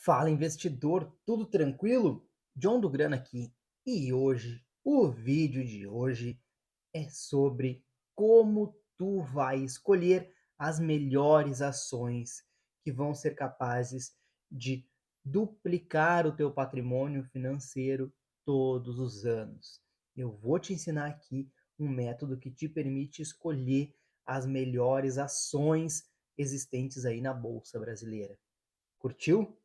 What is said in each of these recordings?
Fala investidor, tudo tranquilo? John do Grana aqui. E hoje, o vídeo de hoje é sobre como tu vai escolher as melhores ações que vão ser capazes de duplicar o teu patrimônio financeiro todos os anos. Eu vou te ensinar aqui um método que te permite escolher as melhores ações existentes aí na bolsa brasileira. Curtiu?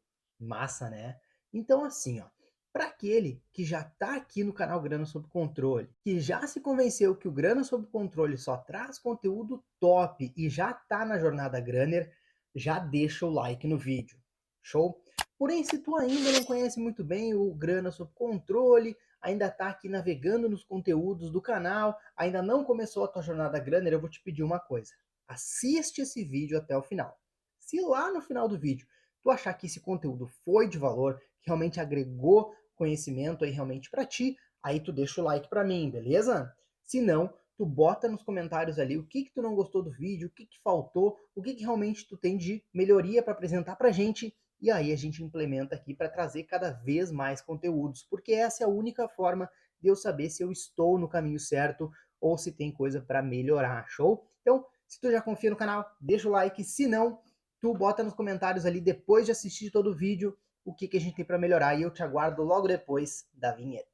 Massa, né? Então, assim, ó, para aquele que já está aqui no canal Grana Sob Controle, que já se convenceu que o Grana Sob Controle só traz conteúdo top e já está na jornada Granner, já deixa o like no vídeo. Show? Porém, se tu ainda não conhece muito bem o Grana Sob Controle, ainda está aqui navegando nos conteúdos do canal, ainda não começou a tua jornada Granner, eu vou te pedir uma coisa. Assiste esse vídeo até o final. Se lá no final do vídeo tu achar que esse conteúdo foi de valor, que realmente agregou conhecimento aí realmente para ti, aí tu deixa o like para mim, beleza? Se não, tu bota nos comentários ali o que tu não gostou do vídeo, o que faltou, o que realmente tu tem de melhoria para apresentar pra gente, e aí a gente implementa aqui para trazer cada vez mais conteúdos, porque essa é a única forma de eu saber se eu estou no caminho certo ou se tem coisa para melhorar, show? Então, se tu já confia no canal, deixa o like, se não, tu bota nos comentários ali, depois de assistir todo o vídeo, o que a gente tem para melhorar, e eu te aguardo logo depois da vinheta.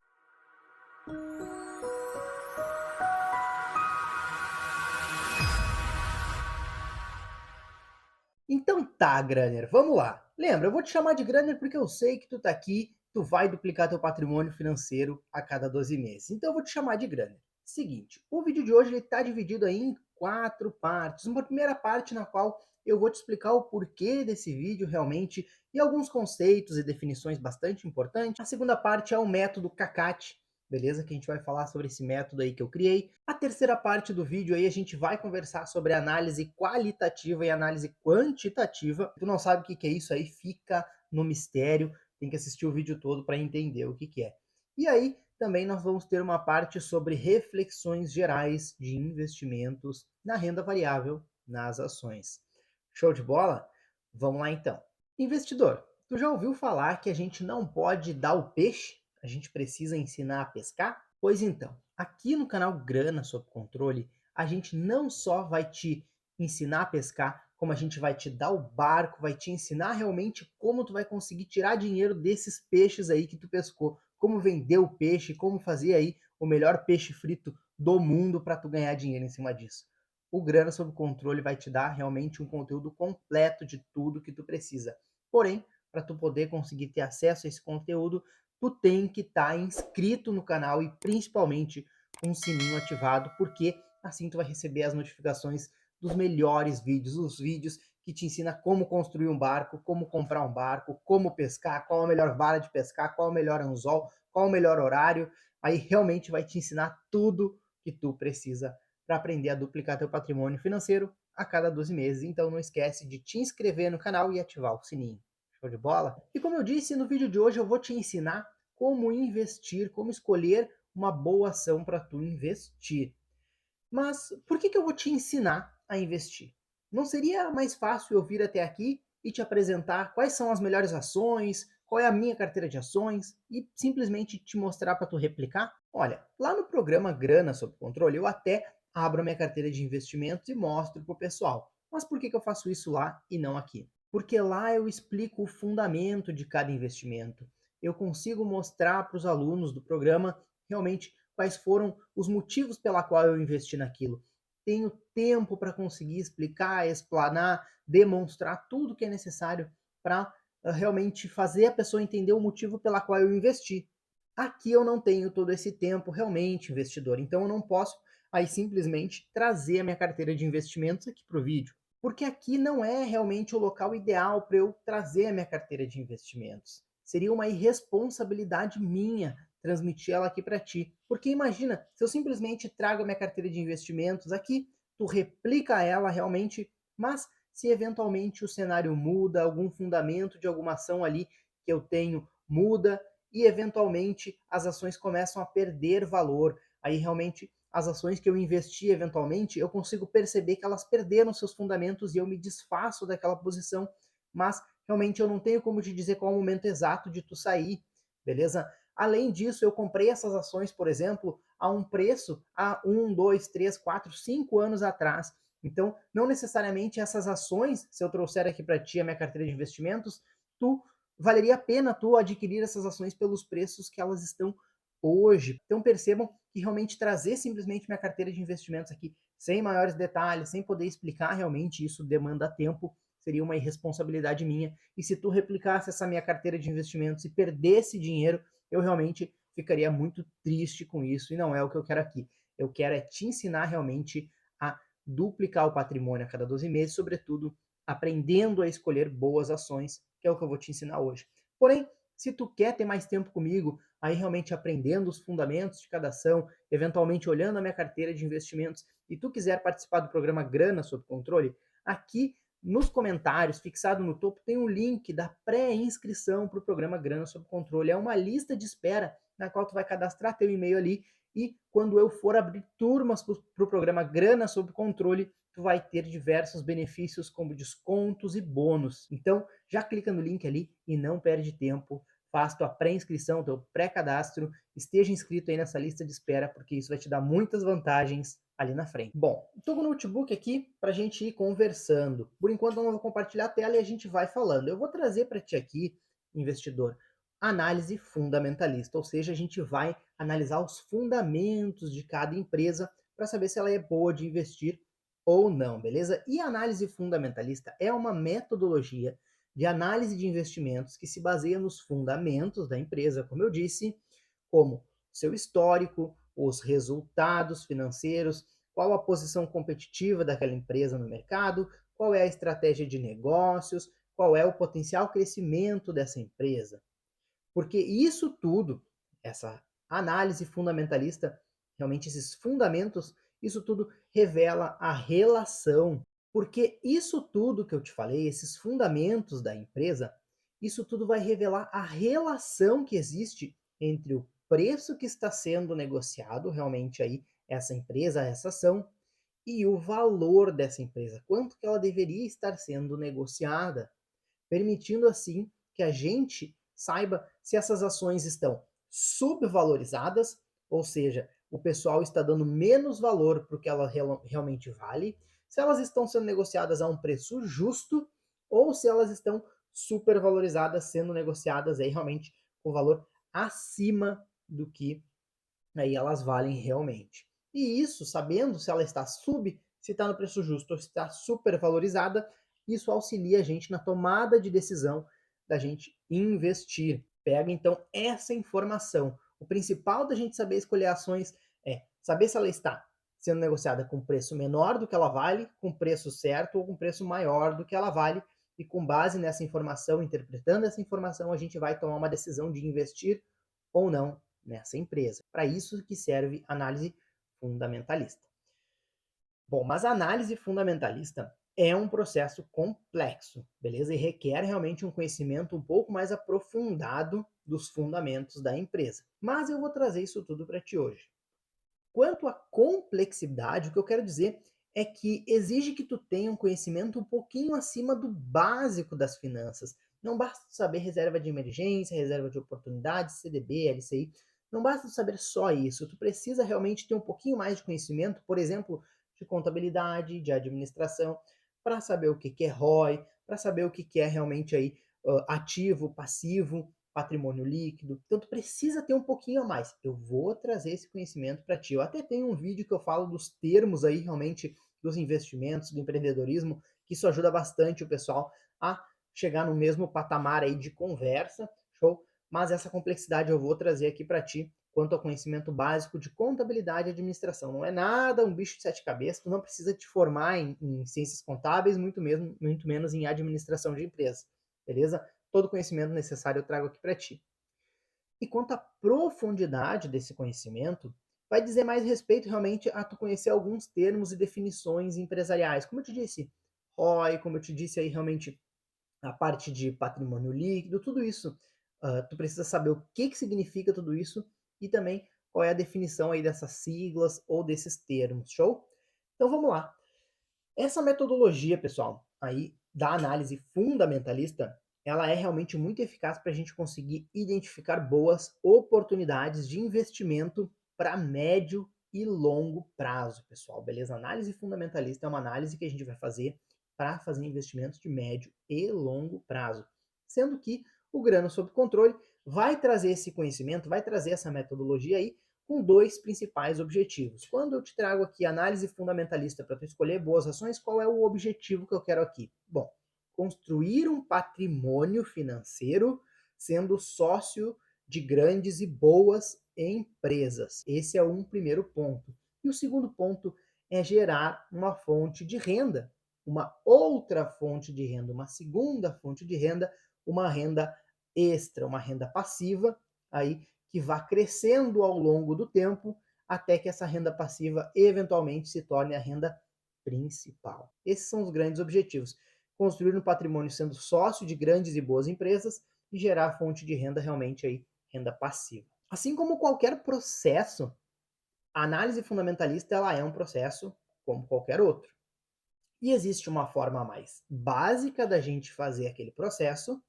Então tá, Granner, vamos lá. Lembra, eu vou te chamar de Granner porque eu sei que tu tá aqui, tu vai duplicar teu patrimônio financeiro a cada 12 meses. Então eu vou te chamar de Granner. Seguinte, o vídeo de hoje está dividido aí em 4 partes. Uma primeira parte na qual eu vou te explicar o porquê desse vídeo realmente e alguns conceitos e definições bastante importantes. A segunda parte é o método CACAT, beleza? Que a gente vai falar sobre esse método aí que eu criei. A terceira parte do vídeo aí a gente vai conversar sobre análise qualitativa e análise quantitativa. Se tu não sabe o que é isso aí, fica no mistério, tem que assistir o vídeo todo para entender o que é. E aí também nós vamos ter uma parte sobre reflexões gerais de investimentos na renda variável, nas ações. Show de bola? Vamos lá então. Investidor, tu já ouviu falar que a gente não pode dar o peixe? A gente precisa ensinar a pescar? Pois então, aqui no canal Grana Sob Controle, a gente não só vai te ensinar a pescar, como a gente vai te dar o barco, vai te ensinar realmente como tu vai conseguir tirar dinheiro desses peixes aí que tu pescou, como vender o peixe, como fazer aí o melhor peixe frito do mundo para tu ganhar dinheiro em cima disso. O Grana Sob Controle vai te dar realmente um conteúdo completo de tudo que tu precisa. Porém, para tu poder conseguir ter acesso a esse conteúdo, tu tem que estar inscrito no canal e principalmente com o sininho ativado, porque assim tu vai receber as notificações dos melhores vídeos, os vídeos que te ensina como construir um barco, como comprar um barco, como pescar, qual a melhor vara de pescar, qual o melhor anzol, qual o melhor horário. Aí realmente vai te ensinar tudo que tu precisa para aprender a duplicar teu patrimônio financeiro a cada 12 meses. Então não esquece de te inscrever no canal e ativar o sininho. Show de bola? E como eu disse, no vídeo de hoje eu vou te ensinar como investir, como escolher uma boa ação para tu investir. Mas por que eu vou te ensinar a investir? Não seria mais fácil eu vir até aqui e te apresentar quais são as melhores ações, qual é a minha carteira de ações e simplesmente te mostrar para tu replicar? Olha, lá no programa Grana Sob Controle eu até abro a minha carteira de investimentos e mostro para o pessoal. Mas por que eu faço isso lá e não aqui? Porque lá eu explico o fundamento de cada investimento. Eu consigo mostrar para os alunos do programa realmente quais foram os motivos pela qual eu investi naquilo. Tenho tempo para conseguir explicar, explanar, demonstrar tudo que é necessário para realmente fazer a pessoa entender o motivo pela qual eu investi. Aqui eu não tenho todo esse tempo realmente, investidor, então eu não posso aí simplesmente trazer a minha carteira de investimentos aqui para o vídeo, porque aqui não é realmente o local ideal para eu trazer a minha carteira de investimentos. Seria uma irresponsabilidade minha transmitir ela aqui para ti. Porque imagina, se eu simplesmente trago a minha carteira de investimentos aqui, tu replica ela realmente, mas se eventualmente o cenário muda, algum fundamento de alguma ação ali que eu tenho muda e eventualmente as ações começam a perder valor, aí realmente as ações que eu investi eventualmente, eu consigo perceber que elas perderam seus fundamentos e eu me desfaço daquela posição, mas realmente eu não tenho como te dizer qual é o momento exato de tu sair, beleza? Além disso, eu comprei essas ações, por exemplo, a um preço há 1, 2, 3, 4, 5 anos atrás. Então, não necessariamente essas ações, se eu trouxer aqui para ti a minha carteira de investimentos, tu valeria a pena tu adquirir essas ações pelos preços que elas estão hoje. Então percebam que realmente trazer simplesmente minha carteira de investimentos aqui sem maiores detalhes, sem poder explicar realmente isso demanda tempo, seria uma irresponsabilidade minha. E se tu replicasse essa minha carteira de investimentos e perdesse dinheiro, eu realmente ficaria muito triste com isso e não é o que eu quero aqui. Eu quero é te ensinar realmente a duplicar o patrimônio a cada 12 meses, sobretudo aprendendo a escolher boas ações, que é o que eu vou te ensinar hoje. Porém, se tu quer ter mais tempo comigo, aí realmente aprendendo os fundamentos de cada ação, eventualmente olhando a minha carteira de investimentos, e tu quiser participar do programa Grana Sob Controle, aqui nos comentários, fixado no topo, tem um link da pré-inscrição para o programa Grana Sob Controle. É uma lista de espera na qual tu vai cadastrar teu e-mail ali e quando eu for abrir turmas para o programa Grana Sob Controle, tu vai ter diversos benefícios como descontos e bônus. Então, já clica no link ali e não perde tempo. Faz tua pré-inscrição, teu pré-cadastro, esteja inscrito aí nessa lista de espera, porque isso vai te dar muitas vantagens ali na frente. Bom, estou com o notebook aqui para a gente ir conversando. Por enquanto eu não vou compartilhar a tela e a gente vai falando. Eu vou trazer para ti aqui, investidor, análise fundamentalista, ou seja, a gente vai analisar os fundamentos de cada empresa para saber se ela é boa de investir ou não, beleza? E a análise fundamentalista é uma metodologia de análise de investimentos que se baseia nos fundamentos da empresa, como eu disse, como seu histórico, os resultados financeiros, qual a posição competitiva daquela empresa no mercado, qual é a estratégia de negócios, qual é o potencial crescimento dessa empresa. Porque isso tudo, essa análise fundamentalista, realmente esses fundamentos, isso tudo revela a relação. Porque isso tudo que eu te falei, esses fundamentos da empresa, isso tudo vai revelar a relação que existe entre o preço que está sendo negociado, realmente aí, essa empresa, essa ação, e o valor dessa empresa, quanto que ela deveria estar sendo negociada, permitindo assim que a gente saiba se essas ações estão subvalorizadas, ou seja, o pessoal está dando menos valor para o que ela realmente vale, se elas estão sendo negociadas a um preço justo ou se elas estão supervalorizadas, sendo negociadas aí realmente com valor acima do que aí elas valem realmente. E isso, sabendo se ela está se está no preço justo ou se está supervalorizada, isso auxilia a gente na tomada de decisão da gente investir. Pega então essa informação. O principal da gente saber escolher ações é saber se ela está sendo negociada com preço menor do que ela vale, com preço certo ou com preço maior do que ela vale. E com base nessa informação, interpretando essa informação, a gente vai tomar uma decisão de investir ou não nessa empresa. Para isso que serve análise fundamentalista. Bom, mas a análise fundamentalista é um processo complexo, beleza? E requer realmente um conhecimento um pouco mais aprofundado dos fundamentos da empresa. Mas eu vou trazer isso tudo para ti hoje. Quanto à complexidade, o que eu quero dizer é que exige que tu tenha um conhecimento um pouquinho acima do básico das finanças. Não basta saber reserva de emergência, reserva de oportunidade, CDB, LCI. Não basta saber só isso. Tu precisa realmente ter um pouquinho mais de conhecimento, por exemplo, de contabilidade, de administração, para saber o que é ROI, para saber o que é realmente aí ativo, passivo, patrimônio líquido. Então tu precisa ter um pouquinho a mais. Eu vou trazer esse conhecimento para ti. Eu até tenho um vídeo que eu falo dos termos aí realmente dos investimentos, do empreendedorismo, que isso ajuda bastante o pessoal a chegar no mesmo patamar aí de conversa, show? Mas essa complexidade eu vou trazer aqui para ti quanto ao conhecimento básico de contabilidade e administração. Não é nada um bicho de sete cabeças, tu não precisa te formar em ciências contábeis, muito menos em administração de empresas, beleza? Todo o conhecimento necessário eu trago aqui para ti. E quanto à profundidade desse conhecimento, vai dizer mais respeito realmente a tu conhecer alguns termos e definições empresariais. Como eu te disse, ROI, como eu te disse aí realmente a parte de patrimônio líquido, tudo isso. Tu precisa saber o que significa tudo isso e também qual é a definição aí dessas siglas ou desses termos, show? Então vamos lá. Essa metodologia, pessoal, aí da análise fundamentalista, ela é realmente muito eficaz para a gente conseguir identificar boas oportunidades de investimento para médio e longo prazo, pessoal, beleza? Análise fundamentalista é uma análise que a gente vai fazer para fazer investimentos de médio e longo prazo, sendo que o Grana Sob Controle vai trazer esse conhecimento, vai trazer essa metodologia aí com dois principais objetivos. Quando eu te trago aqui análise fundamentalista para tu escolher boas ações, qual é o objetivo que eu quero aqui? Bom, construir um patrimônio financeiro sendo sócio de grandes e boas empresas. Esse é um primeiro ponto. E o segundo ponto é gerar uma fonte de renda, uma outra fonte de renda, uma segunda fonte de renda, uma renda extra, uma renda passiva, aí que vá crescendo ao longo do tempo até que essa renda passiva eventualmente se torne a renda principal. Esses são os grandes objetivos. Construir um patrimônio sendo sócio de grandes e boas empresas e gerar fonte de renda realmente aí, renda passiva. Assim como qualquer processo, a análise fundamentalista ela é um processo como qualquer outro. E existe uma forma mais básica da gente fazer aquele processo,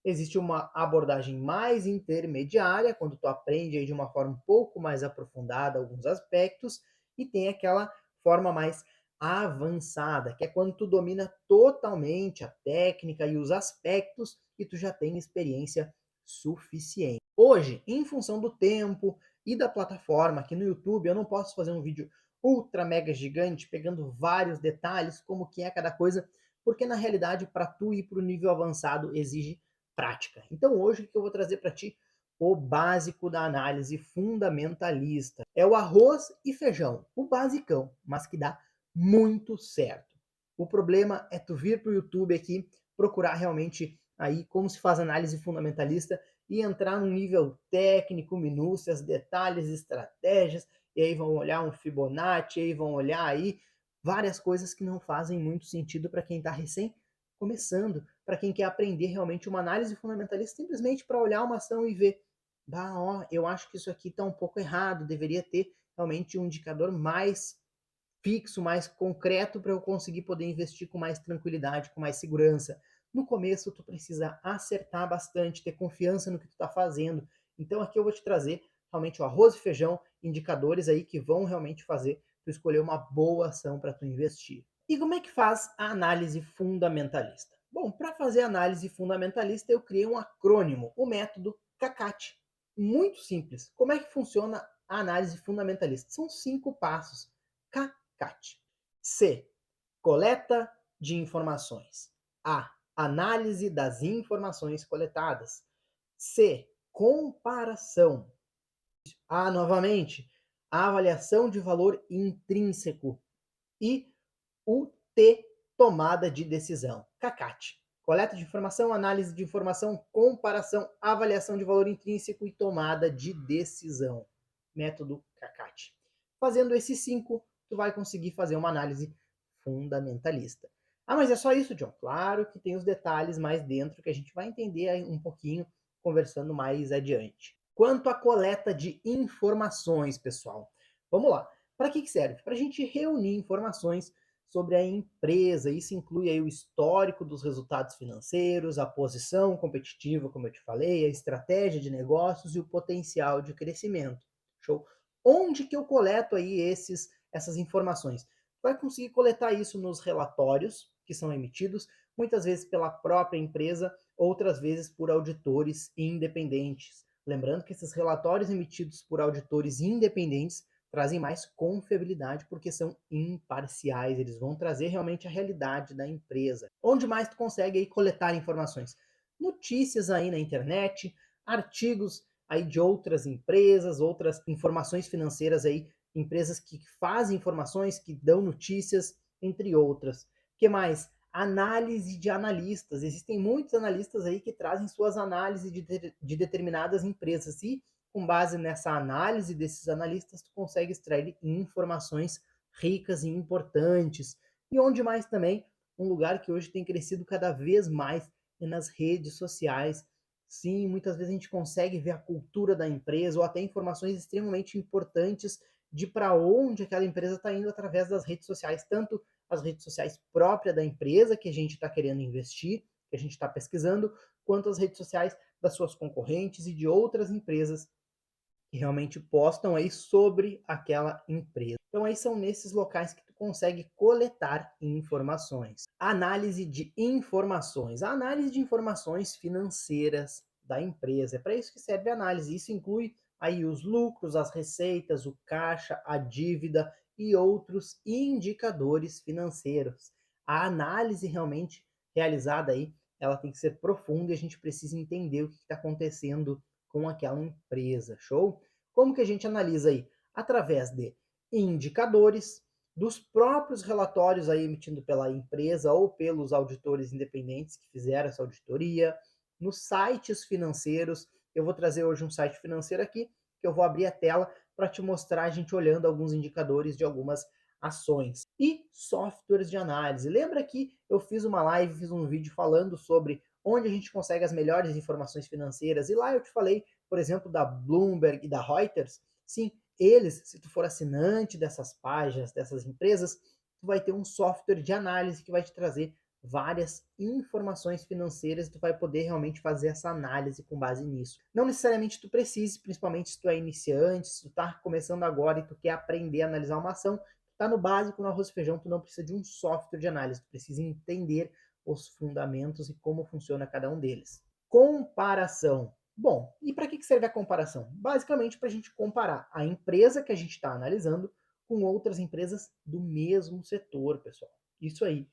existe uma abordagem mais intermediária, quando tu aprende aí de uma forma um pouco mais aprofundada alguns aspectos, e tem aquela forma mais avançada, que é quando tu domina totalmente a técnica e os aspectos e tu já tem experiência suficiente. Hoje, em função do tempo e da plataforma, aqui no YouTube eu não posso fazer um vídeo ultra mega gigante, pegando vários detalhes, como que é cada coisa, porque na realidade, para tu ir para o nível avançado, exige prática. Então hoje o que eu vou trazer para ti? O básico da análise fundamentalista. É o arroz e feijão, o basicão, mas que dá muito certo. O problema é tu vir para o YouTube aqui, procurar realmente aí como se faz análise fundamentalista e entrar num nível técnico, minúcias, detalhes, estratégias, e aí vão olhar um Fibonacci, aí vão olhar aí várias coisas que não fazem muito sentido para quem está recém começando, para quem quer aprender realmente uma análise fundamentalista, simplesmente para olhar uma ação e ver, bah, ó, eu acho que isso aqui está um pouco errado, deveria ter realmente um indicador mais fixo, mais concreto para eu conseguir poder investir com mais tranquilidade, com mais segurança. No começo, tu precisa acertar bastante, ter confiança no que tu está fazendo. Então aqui eu vou te trazer realmente o arroz e feijão, indicadores aí que vão realmente fazer tu escolher uma boa ação para tu investir. E como é que faz a análise fundamentalista? Bom, para fazer análise fundamentalista, eu criei um acrônimo, o método CACAT. Muito simples. Como é que funciona a análise fundamentalista? São 5 passos. CACAT. C. Coleta de informações. A. Análise das informações coletadas. C. Comparação. A. Novamente, a avaliação de valor intrínseco. E o T, tomada de decisão. CACAT. Coleta de informação, análise de informação, comparação, avaliação de valor intrínseco e tomada de decisão. Método CACAT. Fazendo esses 5, tu vai conseguir fazer uma análise fundamentalista. Ah, mas é só isso, John? Claro que tem os detalhes mais dentro que a gente vai entender um pouquinho conversando mais adiante. Quanto à coleta de informações, pessoal, vamos lá. Para que serve? Para a gente reunir informações sobre a empresa. Isso inclui aí o histórico dos resultados financeiros, a posição competitiva, como eu te falei, a estratégia de negócios e o potencial de crescimento. Show? Onde que eu coleto aí essas informações? Vai conseguir coletar isso nos relatórios que são emitidos, muitas vezes pela própria empresa, outras vezes por auditores independentes. Lembrando que esses relatórios emitidos por auditores independentes trazem mais confiabilidade porque são imparciais, eles vão trazer realmente a realidade da empresa. Onde mais tu consegue aí coletar informações? Notícias aí na internet, artigos aí de outras empresas, outras informações financeiras aí, empresas que fazem informações, que dão notícias, entre outras. O que mais? Análise de analistas. Existem muitos analistas aí que trazem suas análises de determinadas empresas e com base nessa análise desses analistas, tu consegue extrair informações ricas e importantes. E onde mais também, um lugar que hoje tem crescido cada vez mais é nas redes sociais. Sim, muitas vezes a gente consegue ver a cultura da empresa ou até informações extremamente importantes de para onde aquela empresa está indo através das redes sociais, tanto as redes sociais próprias da empresa que a gente está querendo investir, que a gente está pesquisando, quanto as redes sociais das suas concorrentes e de outras empresas que realmente postam aí sobre aquela empresa. Então aí são nesses locais que tu consegue coletar informações. Análise de informações. A análise de informações financeiras da empresa. É para isso que serve a análise. Isso inclui aí os lucros, as receitas, o caixa, a dívida e outros indicadores financeiros. A análise realmente realizada aí, ela tem que ser profunda e a gente precisa entender o que está acontecendo com aquela empresa, show? Como que a gente analisa aí? Através de indicadores, dos próprios relatórios aí emitidos pela empresa ou pelos auditores independentes que fizeram essa auditoria, nos sites financeiros. Eu vou trazer hoje um site financeiro aqui, que eu vou abrir a tela para te mostrar a gente olhando alguns indicadores de algumas ações. E softwares de análise. Lembra que eu fiz uma live, fiz um vídeo falando sobre onde a gente consegue as melhores informações financeiras, e lá eu te falei, por exemplo, da Bloomberg e da Reuters. Sim, eles, se tu for assinante dessas páginas, dessas empresas, tu vai ter um software de análise que vai te trazer várias informações financeiras e tu vai poder realmente fazer essa análise com base nisso. Não necessariamente tu precise, principalmente se tu é iniciante, se tu tá começando agora e tu quer aprender a analisar uma ação, tu tá no básico, no arroz e feijão, tu não precisa de um software de análise, tu precisa entender os fundamentos e como funciona cada um deles. Comparação. Bom, e para que serve a comparação? Basicamente para a gente comparar a empresa que a gente está analisando com outras empresas do mesmo setor, pessoal. Isso aí.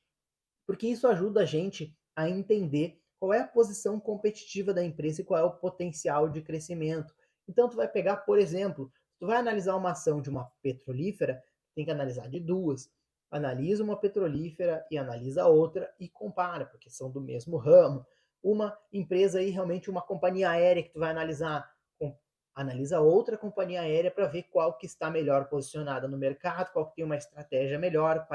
Porque isso ajuda a gente a entender qual é a posição competitiva da empresa e qual é o potencial de crescimento. Então, tu vai pegar, por exemplo, tu vai analisar uma ação de uma petrolífera, tem que analisar de duas. Analisa uma petrolífera e analisa outra e compara, porque são do mesmo ramo. Uma empresa aí, realmente uma companhia aérea que tu vai analisar, analisa outra companhia aérea para ver qual que está melhor posicionada no mercado, qual que tem uma estratégia melhor,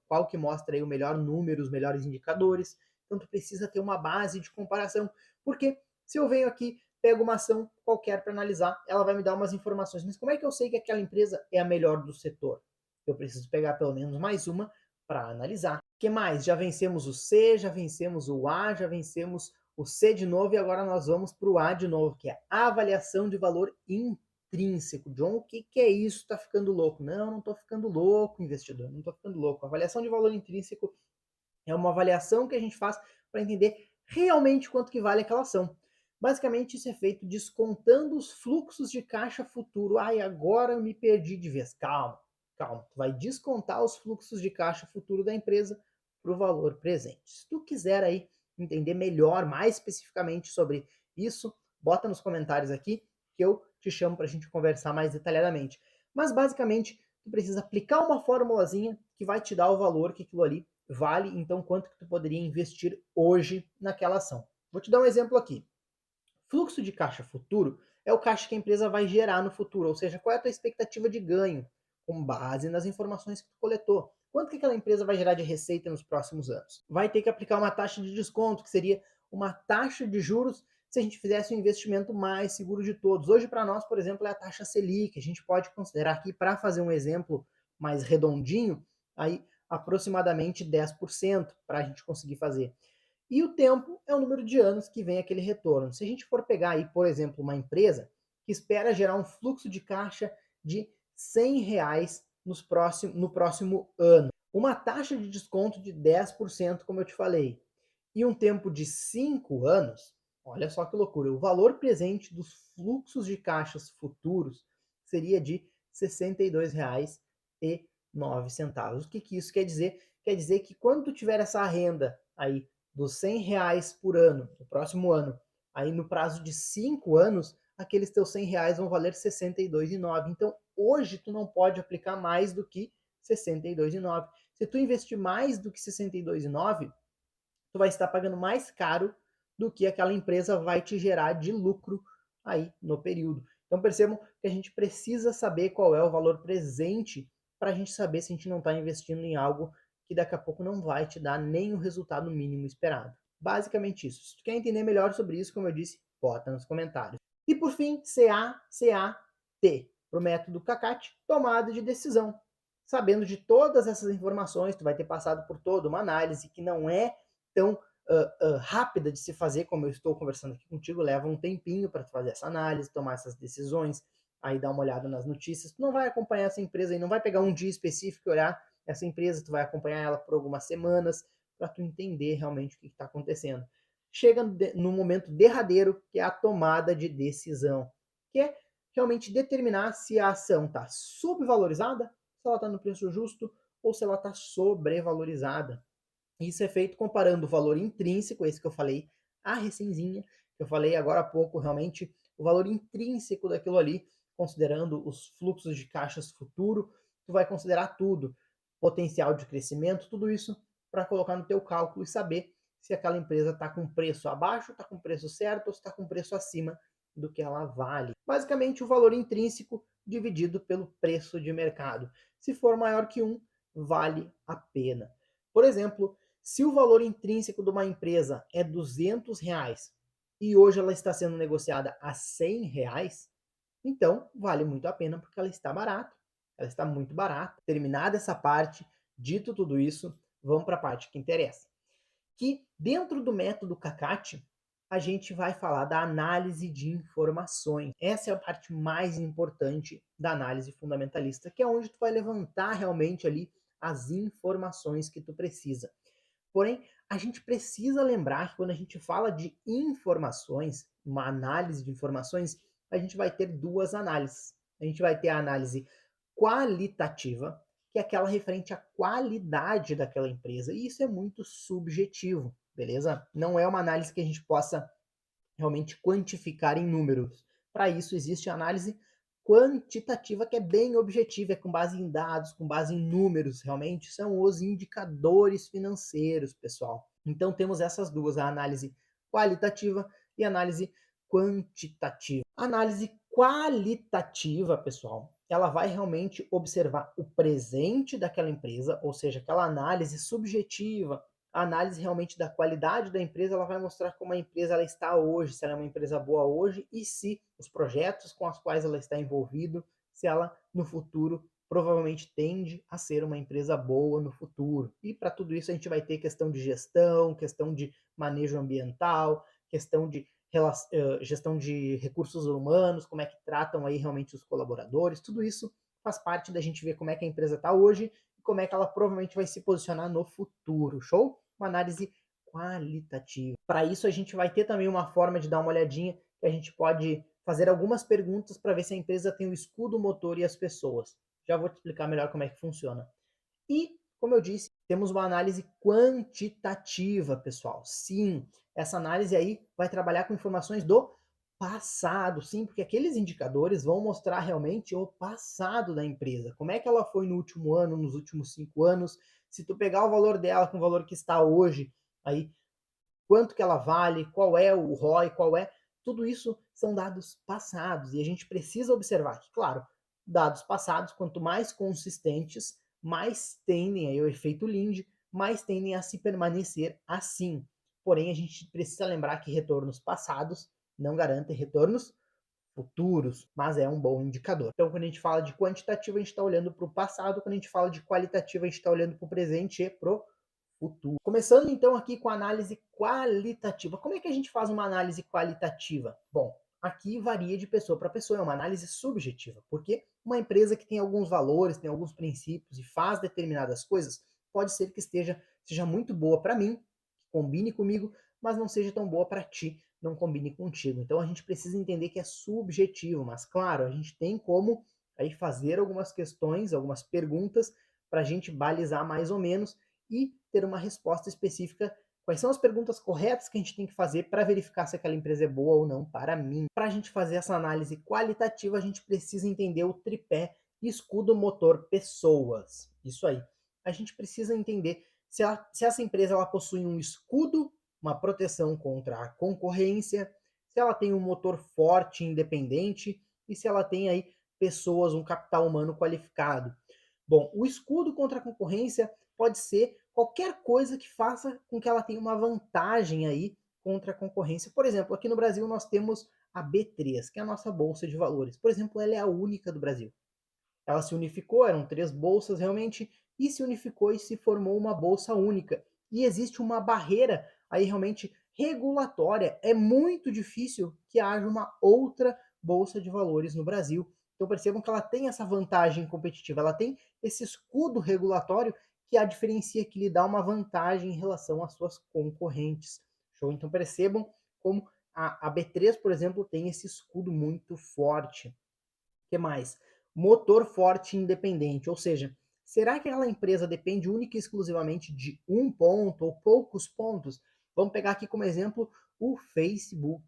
qual que mostra aí o melhor número, os melhores indicadores. Então tu precisa ter uma base de comparação, porque se eu venho aqui, pego uma ação qualquer para analisar, ela vai me dar umas informações, mas como é que eu sei que aquela empresa é a melhor do setor? Eu preciso pegar pelo menos mais uma para analisar. O que mais? Já vencemos o C, já vencemos o A, já vencemos o C de novo e agora nós vamos para o A de novo, que é a avaliação de valor intrínseco. John, o que é isso? Está ficando louco? Não, não estou ficando louco, investidor, não estou ficando louco. A avaliação de valor intrínseco é uma avaliação que a gente faz para entender realmente quanto que vale aquela ação. Basicamente, isso é feito descontando os fluxos de caixa futuro. Ai, agora eu me perdi de vez. Calma, calma. Tu vai descontar os fluxos de caixa futuro da empresa para o valor presente. Se tu quiser aí entender melhor, mais especificamente sobre isso, bota nos comentários aqui que eu te chamo para a gente conversar mais detalhadamente. Mas basicamente, tu precisa aplicar uma formulazinha que vai te dar o valor que aquilo ali vale, então quanto que tu poderia investir hoje naquela ação. Vou te dar um exemplo aqui. Fluxo de caixa futuro é o caixa que a empresa vai gerar no futuro, ou seja, qual é a tua expectativa de ganho com base nas informações que tu coletou. Quanto que aquela empresa vai gerar de receita nos próximos anos? Vai ter que aplicar uma taxa de desconto, que seria uma taxa de juros se a gente fizesse um investimento mais seguro de todos. Hoje, para nós, por exemplo, é a taxa Selic. A gente pode considerar aqui, para fazer um exemplo mais redondinho, aí aproximadamente 10% para a gente conseguir fazer. E o tempo é o número de anos que vem aquele retorno. Se a gente for pegar aí, por exemplo, uma empresa que espera gerar um fluxo de caixa de R$ 100 no próximo ano, uma taxa de desconto de 10%, como eu te falei, e um tempo de 5 anos, olha só que loucura, o valor presente dos fluxos de caixas futuros seria de R$ 62,09. O que isso quer dizer? Quer dizer que quando tu tiver essa renda aí dos R$ 100 por ano, no próximo ano, aí no prazo de 5 anos, aqueles teus R$ 100 vão valer R$ 62,09. Então, hoje tu não pode aplicar mais do que R$ 62,09. Se tu investir mais do que R$ 62,09, tu vai estar pagando mais caro do que aquela empresa vai te gerar de lucro aí no período. Então percebam que a gente precisa saber qual é o valor presente para a gente saber se a gente não está investindo em algo que daqui a pouco não vai te dar nem o resultado mínimo esperado. Basicamente isso. Se tu quer entender melhor sobre isso, como eu disse, bota nos comentários. E por fim, CACAT, para o método CACAT, tomada de decisão. Sabendo de todas essas informações, tu vai ter passado por toda uma análise que não é tão rápida de se fazer, como eu estou conversando aqui contigo, leva um tempinho para fazer essa análise, tomar essas decisões, aí dar uma olhada nas notícias. Tu não vai acompanhar essa empresa e não vai pegar um dia específico e olhar essa empresa, tu vai acompanhar ela por algumas semanas para tu entender realmente o que está acontecendo. Chega no momento derradeiro, que é a tomada de decisão, que é realmente determinar se a ação está subvalorizada, se ela está no preço justo ou se ela está sobrevalorizada. Isso é feito comparando o valor intrínseco, esse que eu falei, a recenzinha, que eu falei agora há pouco, realmente, o valor intrínseco daquilo ali, considerando os fluxos de caixas futuro, tu vai considerar tudo, potencial de crescimento, tudo isso para colocar no teu cálculo e saber se aquela empresa está com preço abaixo, está com preço certo ou está com preço acima do que ela vale. Basicamente, o valor intrínseco dividido pelo preço de mercado. Se for maior que 1, vale a pena. Por exemplo, se o valor intrínseco de uma empresa é R$ 200 e hoje ela está sendo negociada a R$ 100, então vale muito a pena porque ela está barata, ela está muito barata. Terminada essa parte, dito tudo isso, vamos para a parte que interessa. Que dentro do método CACAT, a gente vai falar da análise de informações. Essa é a parte mais importante da análise fundamentalista, que é onde tu vai levantar realmente ali as informações que tu precisa. Porém, a gente precisa lembrar que quando a gente fala de informações, uma análise de informações, a gente vai ter duas análises. A gente vai ter a análise qualitativa, que é aquela referente à qualidade daquela empresa. E isso é muito subjetivo, beleza? Não é uma análise que a gente possa realmente quantificar em números. Para isso existe a análise quantitativa, que é bem objetiva, é com base em dados, com base em números, realmente são os indicadores financeiros, pessoal. Então temos essas duas, a análise qualitativa e a análise quantitativa. A análise qualitativa, pessoal, ela vai realmente observar o presente daquela empresa, ou seja, aquela análise subjetiva, a análise realmente da qualidade da empresa, ela vai mostrar como a empresa ela está hoje, se ela é uma empresa boa hoje e se os projetos com os quais ela está envolvida, se ela no futuro provavelmente tende a ser uma empresa boa no futuro. E para tudo isso a gente vai ter questão de gestão, questão de manejo ambiental, questão de gestão de recursos humanos, como é que tratam aí realmente os colaboradores, tudo isso faz parte da gente ver como é que a empresa está hoje e como é que ela provavelmente vai se posicionar no futuro, show? Uma análise qualitativa. Para isso a gente vai ter também uma forma de dar uma olhadinha, que a gente pode fazer algumas perguntas para ver se a empresa tem o escudo, o motor e as pessoas. Já vou te explicar melhor como é que funciona. E, como eu disse, temos uma análise quantitativa, pessoal. Sim, essa análise aí vai trabalhar com informações do passado, sim, porque aqueles indicadores vão mostrar realmente o passado da empresa. Como é que ela foi no último ano, nos últimos 5 anos. Se tu pegar o valor dela com o valor que está hoje, aí quanto que ela vale, qual é o ROI, qual é... Tudo isso são dados passados e a gente precisa observar que, claro, dados passados, quanto mais consistentes, mais tendem, aí o efeito Linde, mais tendem a se permanecer assim. Porém, a gente precisa lembrar que retornos passados não garantem retornos futuros, mas é um bom indicador. Então, quando a gente fala de quantitativo, a gente está olhando para o passado, quando a gente fala de qualitativo, a gente está olhando para o presente e para o futuro. Começando então aqui com a análise qualitativa. Como é que a gente faz uma análise qualitativa? Bom, aqui varia de pessoa para pessoa, é uma análise subjetiva, porque uma empresa que tem alguns valores, tem alguns princípios e faz determinadas coisas, pode ser que seja muito boa para mim, que combine comigo, mas não seja tão boa para ti, não combine contigo. Então a gente precisa entender que é subjetivo, mas claro, a gente tem como aí fazer algumas questões, algumas perguntas para a gente balizar mais ou menos e ter uma resposta específica. Quais são as perguntas corretas que a gente tem que fazer para verificar se aquela empresa é boa ou não para mim? Para a gente fazer essa análise qualitativa, a gente precisa entender o tripé escudo, motor, pessoas. Isso aí. A gente precisa entender se essa empresa ela possui um escudo, uma proteção contra a concorrência, se ela tem um motor forte e independente e se ela tem aí pessoas, um capital humano qualificado. Bom, o escudo contra a concorrência pode ser qualquer coisa que faça com que ela tenha uma vantagem aí contra a concorrência. Por exemplo, aqui no Brasil nós temos a B3, que é a nossa bolsa de valores. Por exemplo, ela é a única do Brasil. Ela se unificou, eram 3 bolsas realmente, e se unificou e se formou uma bolsa única. E existe uma barreira aí realmente regulatória, é muito difícil que haja uma outra bolsa de valores no Brasil. Então percebam que ela tem essa vantagem competitiva, ela tem esse escudo regulatório que a diferencia, que lhe dá uma vantagem em relação às suas concorrentes. Show? Então percebam como a B3, por exemplo, tem esse escudo muito forte. O que mais? Motor forte e independente, ou seja, será que aquela empresa depende única e exclusivamente de um ponto ou poucos pontos? Vamos pegar aqui como exemplo o Facebook.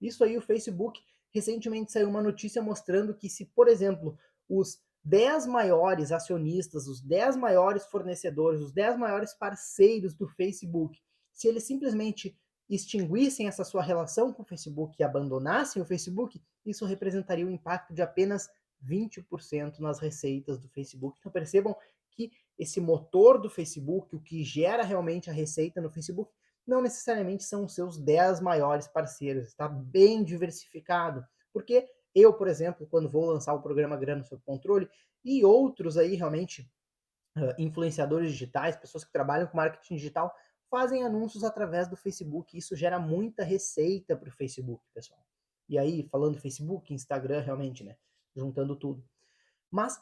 Isso aí, o Facebook, recentemente saiu uma notícia mostrando que se, por exemplo, os 10 maiores acionistas, os 10 maiores fornecedores, os 10 maiores parceiros do Facebook, se eles simplesmente extinguissem essa sua relação com o Facebook e abandonassem o Facebook, isso representaria um impacto de apenas 20% nas receitas do Facebook. Então percebam que esse motor do Facebook, o que gera realmente a receita no Facebook, não necessariamente são os seus 10 maiores parceiros, está bem diversificado. Porque eu, por exemplo, quando vou lançar o programa Grana Sob Controle, e outros aí realmente, influenciadores digitais, pessoas que trabalham com marketing digital, fazem anúncios através do Facebook. Isso gera muita receita para o Facebook, pessoal. E aí, falando Facebook, Instagram, realmente, né? Juntando tudo. Mas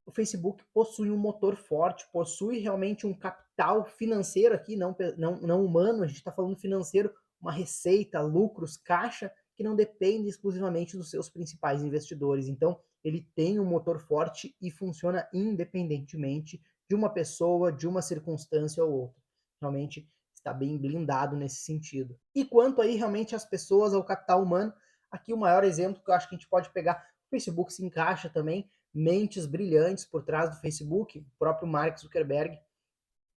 o Facebook possui um motor forte, possui realmente um capital financeiro aqui, não humano, a gente está falando financeiro, uma receita, lucros, caixa, que não depende exclusivamente dos seus principais investidores. Então, ele tem um motor forte e funciona independentemente de uma pessoa, de uma circunstância ou outra. Realmente está bem blindado nesse sentido. E quanto aí realmente às pessoas, ao capital humano, aqui o maior exemplo que eu acho que a gente pode pegar, o Facebook se encaixa também, mentes brilhantes por trás do Facebook, o próprio Mark Zuckerberg.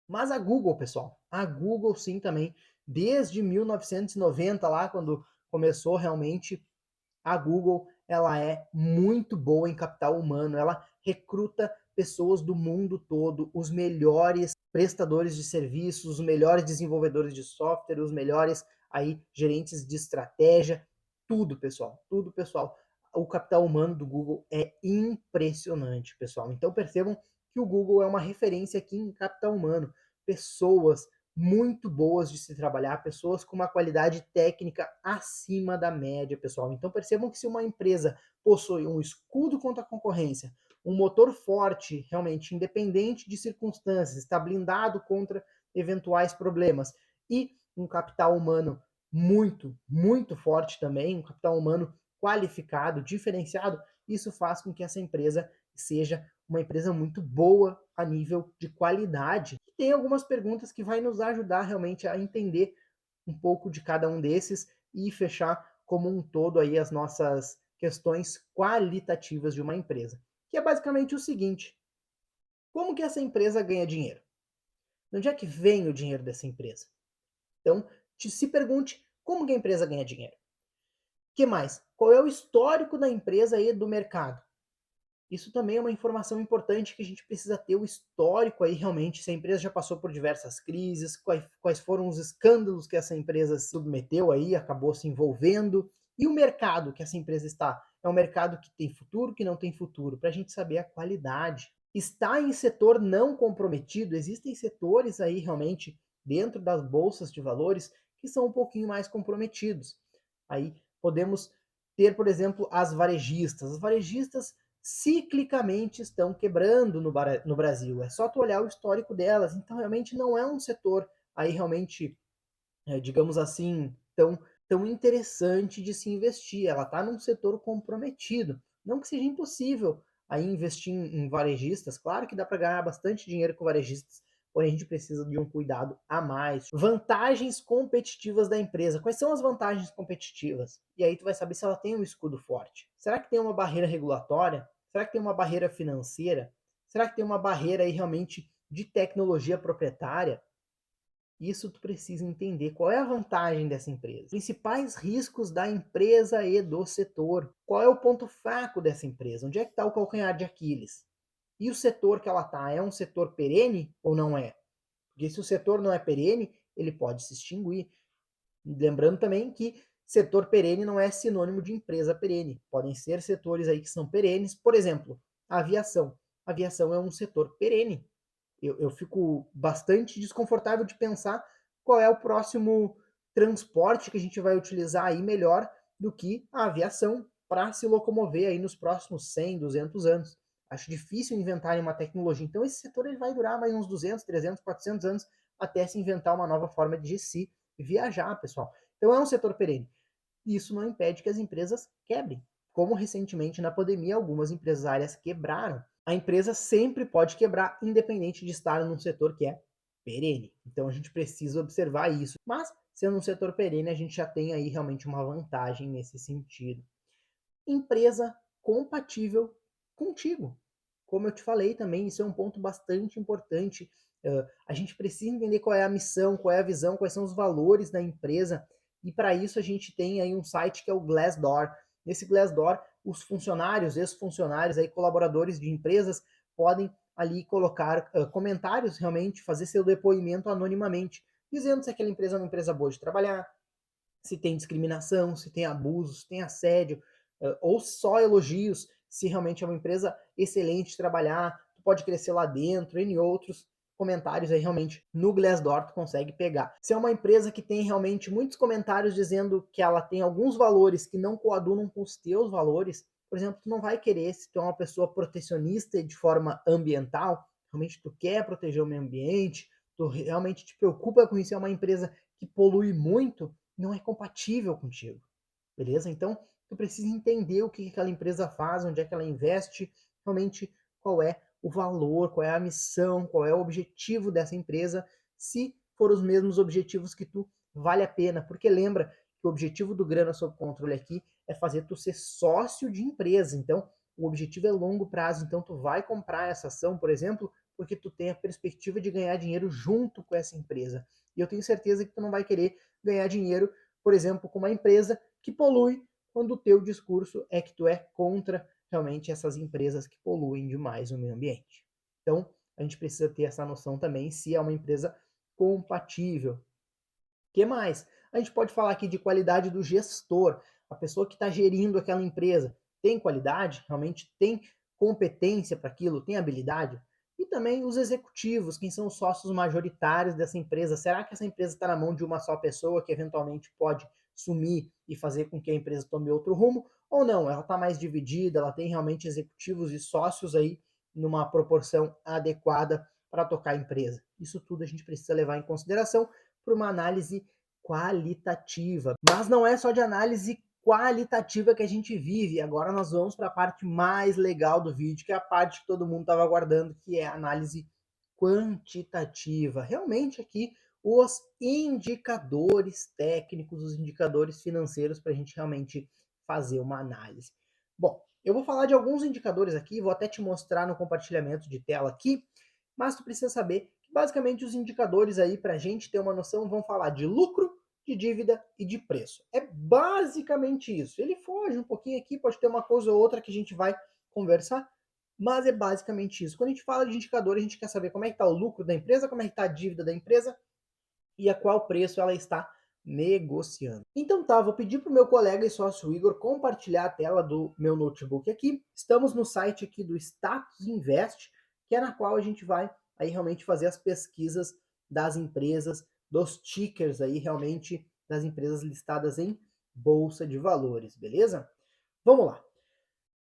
Mas a Google, pessoal, a Google sim também, desde 1990 lá, quando começou realmente, a Google, ela é muito boa em capital humano, ela recruta pessoas do mundo todo, os melhores prestadores de serviços, os melhores desenvolvedores de software, os melhores aí gerentes de estratégia, tudo, pessoal. O capital humano do Google é impressionante, pessoal. Então percebam que o Google é uma referência aqui em capital humano. Pessoas muito boas de se trabalhar, pessoas com uma qualidade técnica acima da média, pessoal. Então percebam que se uma empresa possui um escudo contra a concorrência, um motor forte, realmente independente de circunstâncias, está blindado contra eventuais problemas e um capital humano muito forte também, um capital humano qualificado, diferenciado, isso faz com que essa empresa seja uma empresa muito boa a nível de qualidade. E tem algumas perguntas que vai nos ajudar realmente a entender um pouco de cada um desses e fechar como um todo aí as nossas questões qualitativas de uma empresa. Que é basicamente o seguinte: como que essa empresa ganha dinheiro? De onde é que vem o dinheiro dessa empresa? Então, se pergunte como que a empresa ganha dinheiro. O que mais? Qual é o histórico da empresa e do mercado? Isso também é uma informação importante que a gente precisa ter o histórico aí realmente, se a empresa já passou por diversas crises, quais foram os escândalos que essa empresa se submeteu aí, acabou se envolvendo, e o mercado que essa empresa está. É um mercado que tem futuro, que não tem futuro, para a gente saber a qualidade. Está em setor não comprometido, existem setores aí realmente dentro das bolsas de valores que são um pouquinho mais comprometidos. Aí podemos ter, por exemplo, as varejistas. As varejistas ciclicamente estão quebrando no Brasil. É só tu olhar o histórico delas. Então, realmente não é um setor aí realmente, digamos assim, tão interessante de se investir. Ela está num setor comprometido. Não que seja impossível aí investir em varejistas. Claro que dá para ganhar bastante dinheiro com varejistas, porém a gente precisa de um cuidado a mais. Vantagens competitivas da empresa. Quais são as vantagens competitivas? E aí tu vai saber se ela tem um escudo forte. Será que tem uma barreira regulatória? Será que tem uma barreira financeira? Será que tem uma barreira aí realmente de tecnologia proprietária? Isso tu precisa entender. Qual é a vantagem dessa empresa? Principais riscos da empresa e do setor. Qual é o ponto fraco dessa empresa? Onde é que está o calcanhar de Aquiles? E o setor que ela está, é um setor perene ou não é? Porque se o setor não é perene, ele pode se extinguir. Lembrando também que setor perene não é sinônimo de empresa perene. Podem ser setores aí que são perenes. Por exemplo, a aviação. A aviação é um setor perene. Eu fico bastante desconfortável de pensar qual é o próximo transporte que a gente vai utilizar aí melhor do que a aviação para se locomover aí nos próximos 100, 200 anos. Acho difícil inventarem uma tecnologia. Então esse setor ele vai durar mais uns 200, 300, 400 anos até se inventar uma nova forma de se viajar, pessoal. Então é um setor perene. Isso não impede que as empresas quebrem. Como recentemente na pandemia algumas empresárias quebraram. A empresa sempre pode quebrar, independente de estar num setor que é perene. Então a gente precisa observar isso. Mas, sendo um setor perene, a gente já tem aí realmente uma vantagem nesse sentido. Empresa compatível contigo. Como eu te falei também, isso é um ponto bastante importante. A gente precisa entender qual é a missão, qual é a visão, quais são os valores da empresa. E para isso a gente tem aí um site que é o Glassdoor. Nesse Glassdoor, os funcionários, ex-funcionários, aí, colaboradores de empresas podem ali colocar comentários, realmente, fazer seu depoimento anonimamente, dizendo se aquela empresa é uma empresa boa de trabalhar, se tem discriminação, se tem abuso, se tem assédio, ou só elogios, se realmente é uma empresa excelente de trabalhar, tu pode crescer lá dentro, entre outros comentários aí realmente no Glassdoor tu consegue pegar. Se é uma empresa que tem realmente muitos comentários dizendo que ela tem alguns valores que não coadunam com os teus valores, por exemplo, tu não vai querer, se tu é uma pessoa protecionista de forma ambiental, realmente tu quer proteger o meio ambiente, tu realmente te preocupa com isso, é uma empresa que polui muito, não é compatível contigo, beleza? Então, tu precisa entender o que aquela empresa faz, onde é que ela investe, realmente qual é o valor, qual é a missão, qual é o objetivo dessa empresa, se for os mesmos objetivos que tu, vale a pena, porque lembra que o objetivo do Grana Sob Controle aqui é fazer tu ser sócio de empresa, então o objetivo é longo prazo, então tu vai comprar essa ação, por exemplo, porque tu tem a perspectiva de ganhar dinheiro junto com essa empresa. E eu tenho certeza que tu não vai querer ganhar dinheiro, por exemplo, com uma empresa que polui, quando o teu discurso é que tu é contra realmente essas empresas que poluem demais o meio ambiente. Então, a gente precisa ter essa noção também se é uma empresa compatível. O que mais? A gente pode falar aqui de qualidade do gestor, a pessoa que está gerindo aquela empresa. Tem qualidade? Realmente tem competência para aquilo? Tem habilidade? E também os executivos, quem são os sócios majoritários dessa empresa. Será que essa empresa está na mão de uma só pessoa que eventualmente pode sumir e fazer com que a empresa tome outro rumo? Ou não, ela está mais dividida, ela tem realmente executivos e sócios aí numa proporção adequada para tocar a empresa. Isso tudo a gente precisa levar em consideração para uma análise qualitativa. Mas não é só de análise qualitativa que a gente vive. Agora nós vamos para a parte mais legal do vídeo, que é a parte que todo mundo estava aguardando, que é a análise quantitativa. Realmente aqui os indicadores técnicos, os indicadores financeiros para a gente realmente fazer uma análise. Bom, eu vou falar de alguns indicadores aqui, vou até te mostrar no compartilhamento de tela aqui, mas tu precisa saber que basicamente os indicadores aí para a gente ter uma noção vão falar de lucro, de dívida e de preço. É basicamente isso. Ele foge um pouquinho aqui, pode ter uma coisa ou outra que a gente vai conversar, mas é basicamente isso. Quando a gente fala de indicador, a gente quer saber como é que está o lucro da empresa, como é que está a dívida da empresa e a qual preço ela está negociando. Então tá, vou pedir para o meu colega e sócio Igor compartilhar a tela do meu notebook aqui. Estamos no site aqui do Status Invest, que é na qual a gente vai aí realmente fazer as pesquisas das empresas, dos tickers aí realmente das empresas listadas em bolsa de valores, beleza? Vamos lá.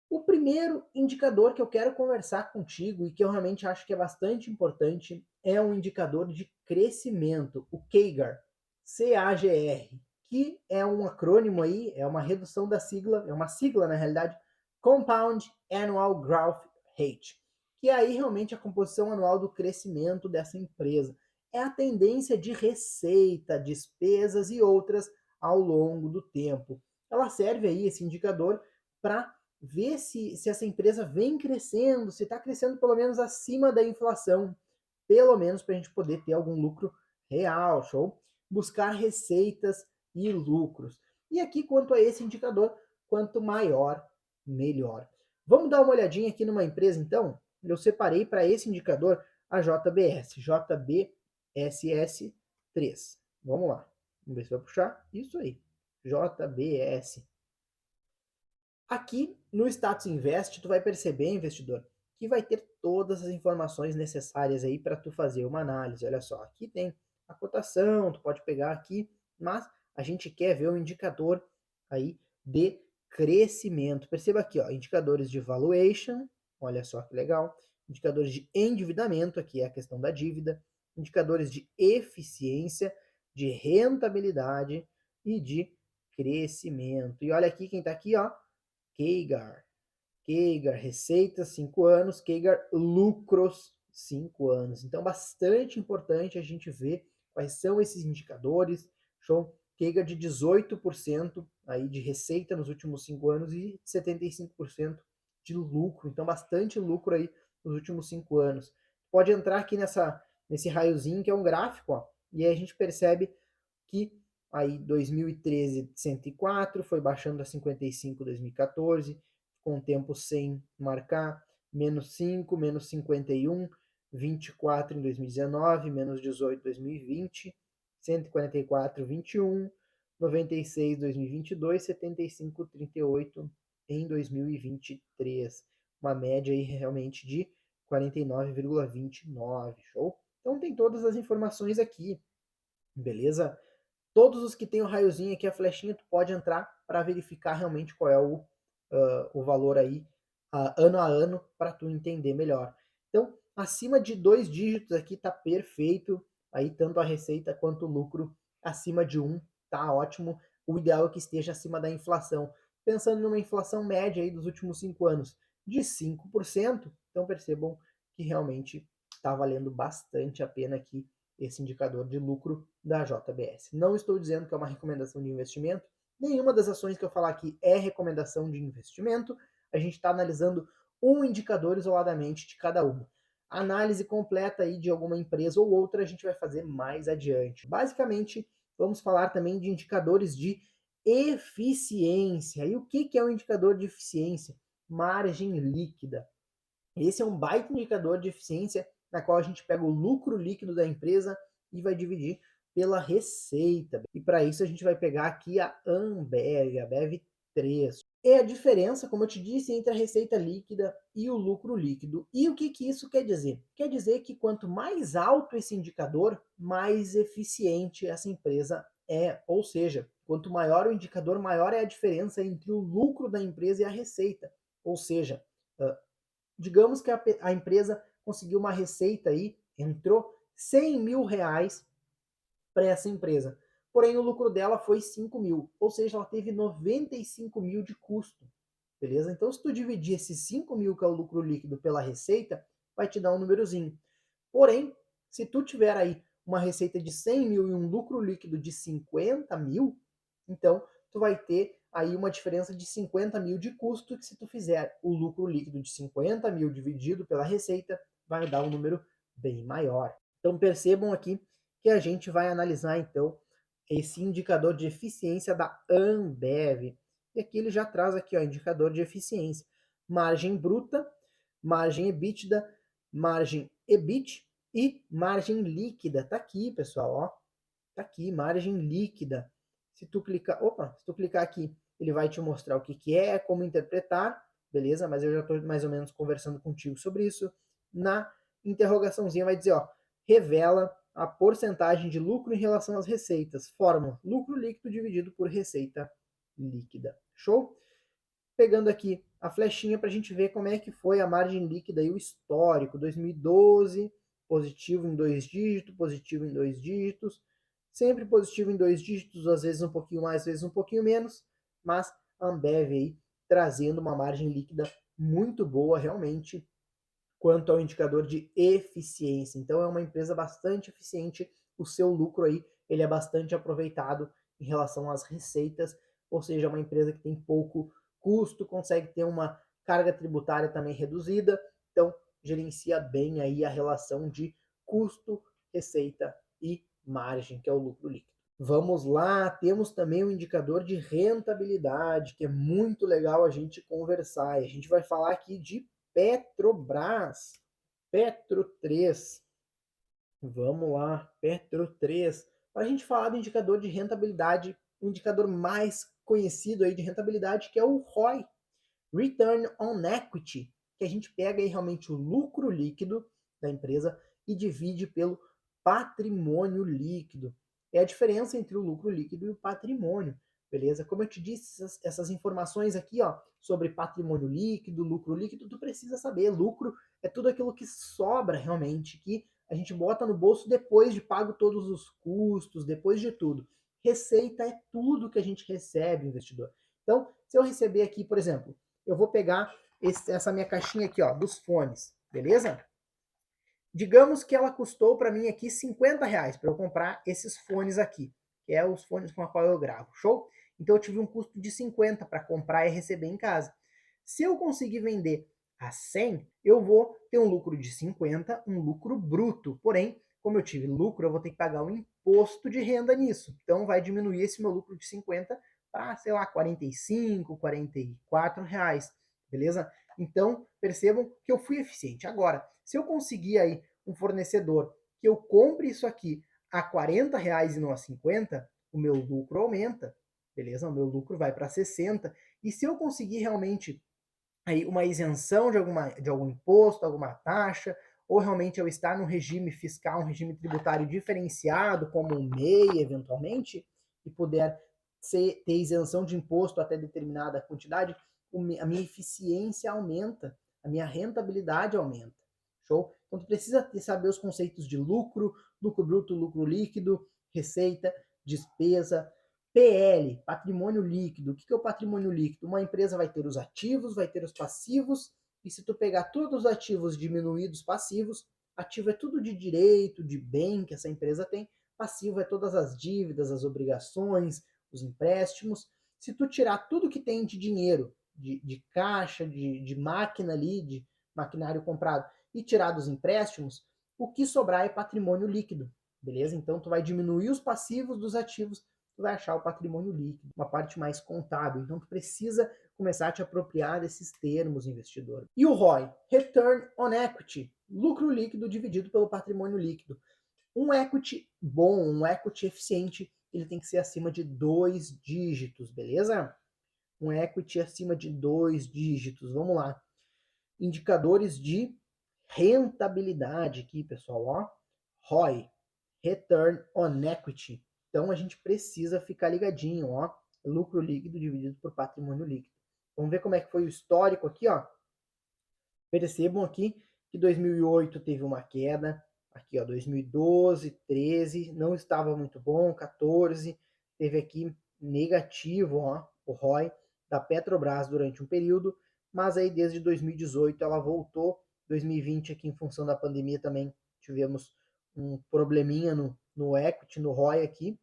O primeiro indicador que eu quero conversar contigo e que eu realmente acho que é bastante importante é um indicador de crescimento, o CAGR, C-A-G-R, que é um acrônimo aí, é uma redução da sigla, é uma sigla na realidade, Compound Annual Growth Rate, que é aí realmente a composição anual do crescimento dessa empresa. É a tendência de receita, despesas e outras ao longo do tempo. Ela serve aí, esse indicador, para ver se essa empresa vem crescendo, se está crescendo pelo menos acima da inflação, pelo menos para a gente poder ter algum lucro real, show? Buscar receitas e lucros. E aqui, quanto a esse indicador, quanto maior, melhor. Vamos dar uma olhadinha aqui numa empresa, então? Eu separei para esse indicador a JBS, JBSS3. Vamos lá. Vamos ver se vai puxar. Isso aí, JBS. Aqui no Status Invest, tu vai perceber, investidor, que vai ter todas as informações necessárias aí para tu fazer uma análise. Olha só, aqui tem a cotação, tu pode pegar aqui, mas a gente quer ver o indicador aí de crescimento. Perceba aqui, ó, indicadores de valuation, olha só que legal, indicadores de endividamento, aqui é a questão da dívida, indicadores de eficiência, de rentabilidade e de crescimento. E olha aqui quem está aqui, ó, CAGR. CAGR, receita 5 anos, CAGR, lucros 5 anos. Então, bastante importante a gente ver quais são esses indicadores. Show? CAGR de 18% aí de receita nos últimos 5 anos e 75% de lucro. Então, bastante lucro aí nos últimos 5 anos. Pode entrar aqui nesse raiozinho que é um gráfico, ó, e aí a gente percebe que aí 2013 104, foi baixando a 55 em 2014, com o tempo sem marcar, menos 5, menos 51, 24 em 2019, menos 18 em 2020, 144, 21, 96 em 2022, 75, 38 em 2023. Uma média aí realmente de 49,29, show? Então tem todas as informações aqui, beleza? Todos os que tem o raiozinho aqui, a flechinha, tu pode entrar para verificar realmente qual é o valor aí ano a ano para tu entender melhor. Então, acima de 2 dígitos aqui tá perfeito, aí tanto a receita quanto o lucro acima de 1 tá ótimo. O ideal é que esteja acima da inflação. Pensando numa inflação média aí dos últimos 5 anos de 5%, então percebam que realmente está valendo bastante a pena aqui esse indicador de lucro da JBS. Não estou dizendo que é uma recomendação de investimento, nenhuma das ações que eu falar aqui é recomendação de investimento, a gente está analisando um indicador isoladamente de cada uma. A análise completa aí de alguma empresa ou outra a gente vai fazer mais adiante. Basicamente, vamos falar também de indicadores de eficiência. E o que é um indicador de eficiência? Margem líquida. Esse é um baita indicador de eficiência na qual a gente pega o lucro líquido da empresa e vai dividir pela receita. E para isso a gente vai pegar aqui a Ambev, a BEV3. É a diferença, como eu te disse, entre a receita líquida e o lucro líquido. E o que isso quer dizer? Quer dizer que quanto mais alto esse indicador, mais eficiente essa empresa é. Ou seja, quanto maior o indicador, maior é a diferença entre o lucro da empresa e a receita. Ou seja, digamos que a empresa conseguiu uma receita aí, entrou 100 mil reais para essa empresa. Porém, o lucro dela foi 5 mil, ou seja, ela teve 95 mil de custo, beleza? Então, se tu dividir esses 5 mil, que é o lucro líquido, pela receita, vai te dar um númerozinho. Porém, se tu tiver aí uma receita de 100 mil e um lucro líquido de 50 mil, então tu vai ter aí uma diferença de 50 mil de custo, que se tu fizer o lucro líquido de 50 mil dividido pela receita, vai dar um número bem maior. Então percebam aqui que a gente vai analisar então esse indicador de eficiência da Ambev. E aqui ele já traz aqui, ó, indicador de eficiência. Margem bruta, margem EBITDA, margem EBIT e margem líquida. Tá aqui, pessoal, ó. Tá aqui, margem líquida. Se tu clicar aqui, ele vai te mostrar o que é, como interpretar, beleza? Mas eu já estou mais ou menos conversando contigo sobre isso. Na interrogaçãozinha vai dizer, ó, revela a porcentagem de lucro em relação às receitas. Fórmula, lucro líquido dividido por receita líquida. Show? Pegando aqui a flechinha para a gente ver como é que foi a margem líquida e o histórico. 2012, positivo em 2 dígitos, positivo em 2 dígitos, sempre positivo em 2 dígitos, às vezes um pouquinho mais, às vezes um pouquinho menos, mas a Ambev aí trazendo uma margem líquida muito boa realmente quanto ao indicador de eficiência. Então é uma empresa bastante eficiente, o seu lucro aí ele é bastante aproveitado em relação às receitas, ou seja, é uma empresa que tem pouco custo, consegue ter uma carga tributária também reduzida, então gerencia bem aí a relação de custo, receita e margem, que é o lucro líquido. Vamos lá, temos também o indicador de rentabilidade, que é muito legal a gente conversar. E a gente vai falar aqui de Petrobras, Petro 3. Vamos lá, Petro 3. Para a gente falar do indicador de rentabilidade, o indicador mais conhecido aí de rentabilidade, que é o ROI, Return on Equity, que a gente pega aí realmente o lucro líquido da empresa e divide pelo patrimônio líquido. É a diferença entre o lucro líquido e o patrimônio, beleza? Como eu te disse, essas informações aqui, ó, sobre patrimônio líquido, lucro líquido, tu precisa saber. Lucro é tudo aquilo que sobra realmente, que a gente bota no bolso depois de pago todos os custos, depois de tudo. Receita é tudo que a gente recebe, investidor. Então, se eu receber aqui, por exemplo, eu vou pegar essa minha caixinha aqui, ó, dos fones, beleza? Digamos que ela custou para mim aqui R$ 50 para eu comprar esses fones aqui, que é os fones com a qual eu gravo, show? Então eu tive um custo de 50 para comprar e receber em casa. Se eu conseguir vender a 100, eu vou ter um lucro de 50, um lucro bruto. Porém, como eu tive lucro, eu vou ter que pagar um imposto de renda nisso. Então vai diminuir esse meu lucro de 50 para, sei lá, 45, R$ 44, beleza? Então, percebam que eu fui eficiente. Agora, se eu conseguir aí um fornecedor que eu compre isso aqui a R$ 40 e não a 50, o meu lucro aumenta, beleza? O meu lucro vai para 60. E se eu conseguir realmente aí uma isenção de algum imposto, alguma taxa, ou realmente eu estar num regime fiscal, um regime tributário diferenciado, como o MEI, eventualmente, e puder ter isenção de imposto até determinada quantidade, a minha eficiência aumenta, a minha rentabilidade aumenta. Show? Então, tu precisa saber os conceitos de lucro, lucro bruto, lucro líquido, receita, despesa, PL, patrimônio líquido. O que é o patrimônio líquido? Uma empresa vai ter os ativos, vai ter os passivos, e se tu pegar todos os ativos diminuídos passivos, ativo é tudo de direito, de bem que essa empresa tem, passivo é todas as dívidas, as obrigações, os empréstimos. Se tu tirar tudo que tem de dinheiro, de caixa, de máquina ali, de maquinário comprado, e tirar dos empréstimos, o que sobrar é patrimônio líquido, beleza? Então tu vai diminuir os passivos dos ativos, tu vai achar o patrimônio líquido, uma parte mais contábil. Então tu precisa começar a te apropriar desses termos, investidor. E o ROI, Return on Equity, lucro líquido dividido pelo patrimônio líquido. Um equity bom, um equity eficiente, ele tem que ser acima de 2 dígitos, beleza? Um equity acima de 2 dígitos. Vamos lá. Indicadores de rentabilidade aqui, pessoal, ó. ROI, Return on Equity. Então a gente precisa ficar ligadinho, ó. Lucro líquido dividido por patrimônio líquido. Vamos ver como é que foi o histórico aqui, ó. Percebam aqui que 2008 teve uma queda, aqui ó, 2012, 13, não estava muito bom, 14, teve aqui negativo, ó, o ROI da Petrobras durante um período, mas aí desde 2018 ela voltou, 2020 aqui em função da pandemia também tivemos um probleminha no equity, no ROI aqui,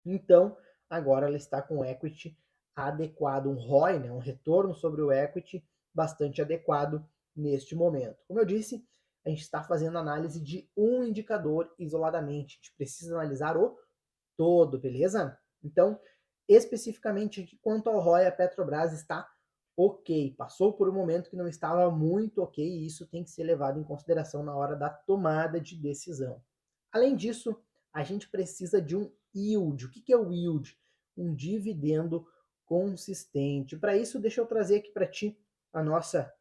então agora ela está com equity adequado, um ROI, né, um retorno sobre o equity bastante adequado neste momento. Como eu disse, a gente está fazendo análise de um indicador isoladamente, a gente precisa analisar o todo, beleza? Então, especificamente aqui, quanto ao ROI, a Petrobras está ok, passou por um momento que não estava muito ok, e isso tem que ser levado em consideração na hora da tomada de decisão. Além disso, a gente precisa de um yield. O que é o yield? Um dividendo consistente. Para isso, deixa eu trazer aqui para ti a nossa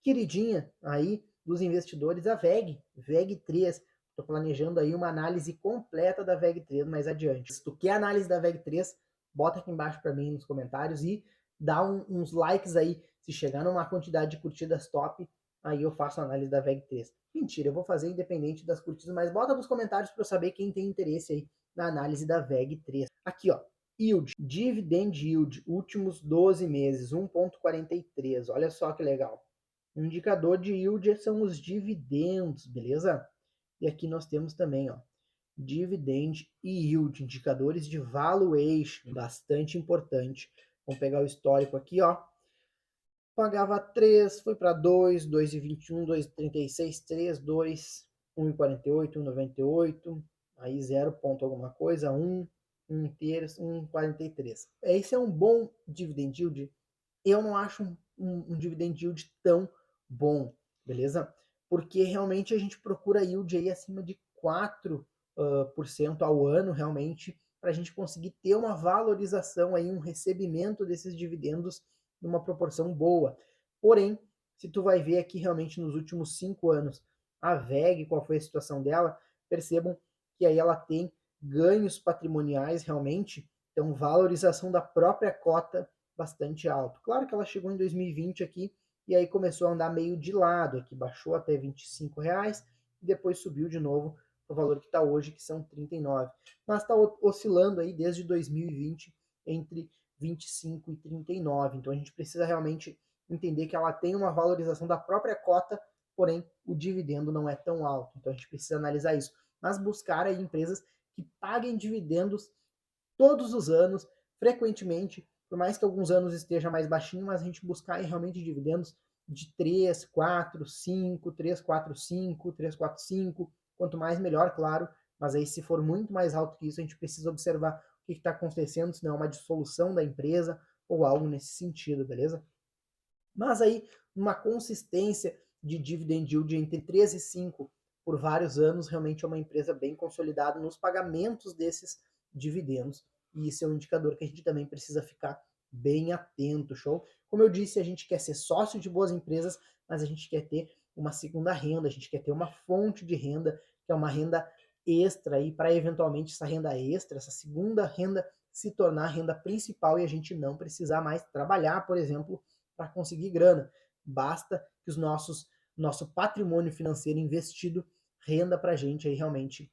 queridinha aí dos investidores, a VEG3. Estou planejando aí uma análise completa da VEG3 mais adiante. Se tu quer análise da VEG3, bota aqui embaixo para mim nos comentários e dá uns likes aí. Se chegar numa quantidade de curtidas top, aí eu faço a análise da VEG3. Mentira, eu vou fazer independente das curtidas, mas bota nos comentários para eu saber quem tem interesse aí na análise da VEG3. Aqui, ó, yield, dividend yield, últimos 12 meses, 1,43. Olha só que legal. O indicador de yield são os dividendos, beleza? E aqui nós temos também, ó, dividend e yield, indicadores de valuation, bastante importante. Vamos pegar o histórico aqui, ó. Pagava 3, foi para 2, 2,21, 2,36, 3, 2, 1,48, 1,98, aí 0 ponto alguma coisa, 1, 1 terço, 1,43. Esse é um bom dividend yield. Eu não acho um dividend yield tão bom, beleza? Porque realmente a gente procura yield aí acima de 4% ao ano, realmente, para a gente conseguir ter uma valorização aí, um recebimento desses dividendos numa proporção boa. Porém, se tu vai ver aqui realmente nos últimos 5 anos, a VEG, qual foi a situação dela, percebam que aí ela tem ganhos patrimoniais realmente, então valorização da própria cota bastante alto. Claro que ela chegou em 2020 aqui e aí começou a andar meio de lado aqui, baixou até R$ 25 e depois subiu de novo para o valor que está hoje, que são 39. Mas está oscilando aí desde 2020 entre 25 e 39. Então a gente precisa realmente entender que ela tem uma valorização da própria cota, porém o dividendo não é tão alto. Então a gente precisa analisar isso. Mas buscar aí empresas que paguem dividendos todos os anos, frequentemente, por mais que alguns anos esteja mais baixinho, mas a gente buscar aí realmente dividendos de 3, 4, 5, 3, 4, 5, 3, 4, 5, quanto mais melhor, claro, mas aí se for muito mais alto que isso, a gente precisa observar o que está acontecendo, se não é uma dissolução da empresa ou algo nesse sentido, beleza? Mas aí, uma consistência de dividend yield entre 3 e 5 por vários anos, realmente é uma empresa bem consolidada nos pagamentos desses dividendos. E isso é um indicador que a gente também precisa ficar bem atento, show? Como eu disse, a gente quer ser sócio de boas empresas, mas a gente quer ter uma segunda renda, a gente quer ter uma fonte de renda, que é uma renda extra, e para eventualmente essa renda extra, essa segunda renda, se tornar a renda principal e a gente não precisar mais trabalhar, por exemplo, para conseguir grana. Basta que nosso patrimônio financeiro investido renda para a gente aí realmente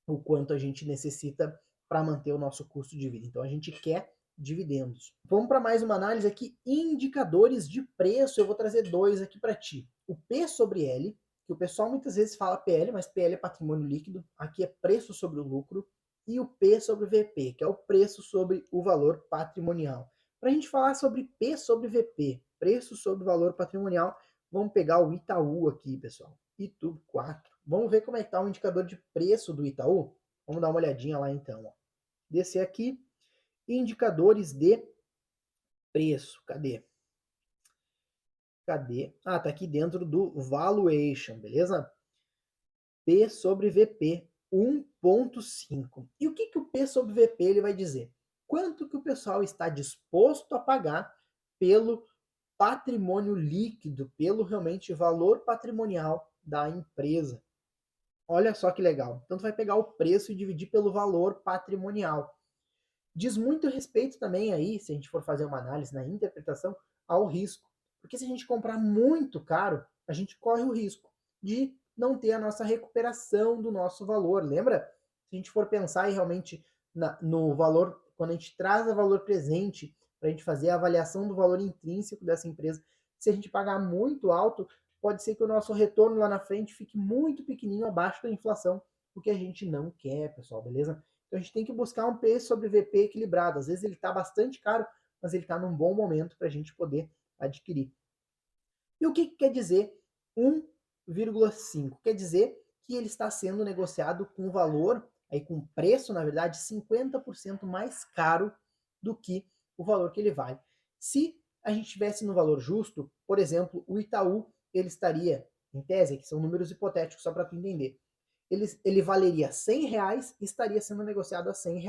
o quanto a gente necessita para manter o nosso custo de vida. Então a gente quer dividendos. Vamos para mais uma análise aqui, indicadores de preço. Eu vou trazer dois aqui para ti. O P sobre L, que o pessoal muitas vezes fala PL, mas PL é patrimônio líquido, aqui é preço sobre o lucro, e o P sobre VP, que é o preço sobre o valor patrimonial. Para a gente falar sobre P sobre VP, preço sobre valor patrimonial, vamos pegar o Itaú aqui, pessoal. Itu 4. Vamos ver como é que está o indicador de preço do Itaú? Vamos dar uma olhadinha lá então. Ó. Descer aqui, indicadores de preço. Cadê? Cadê? Ah, tá aqui dentro do valuation, beleza? P sobre VP, 1,5. E o que o P sobre VP ele vai dizer? Quanto que o pessoal está disposto a pagar pelo patrimônio líquido, pelo realmente valor patrimonial da empresa. Olha só que legal. Então tu vai pegar o preço e dividir pelo valor patrimonial. Diz muito respeito também aí, se a gente for fazer uma análise na interpretação, ao risco. Porque se a gente comprar muito caro, a gente corre o risco de não ter a nossa recuperação do nosso valor. Lembra? Se a gente for pensar aí realmente no valor, quando a gente traz o valor presente para a gente fazer a avaliação do valor intrínseco dessa empresa, se a gente pagar muito alto, pode ser que o nosso retorno lá na frente fique muito pequenininho abaixo da inflação, o que a gente não quer, pessoal, beleza? Então a gente tem que buscar um P sobre VP equilibrado. Às vezes ele está bastante caro, mas ele está num bom momento para a gente poder adquirir. E o que quer dizer 1,5? Quer dizer que ele está sendo negociado com valor, aí com preço, na verdade, 50% mais caro do que o valor que ele vale. Se a gente tivesse no valor justo, por exemplo, o Itaú, ele estaria, em tese, que são números hipotéticos só para tu entender, ele valeria R$ 100 e estaria sendo negociado a R$ 100.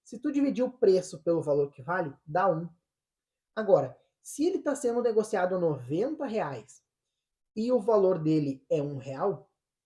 Se tu dividir o preço pelo valor que vale, dá 1. Agora, se ele está sendo negociado a R$ 90 e o valor dele é R$ 1,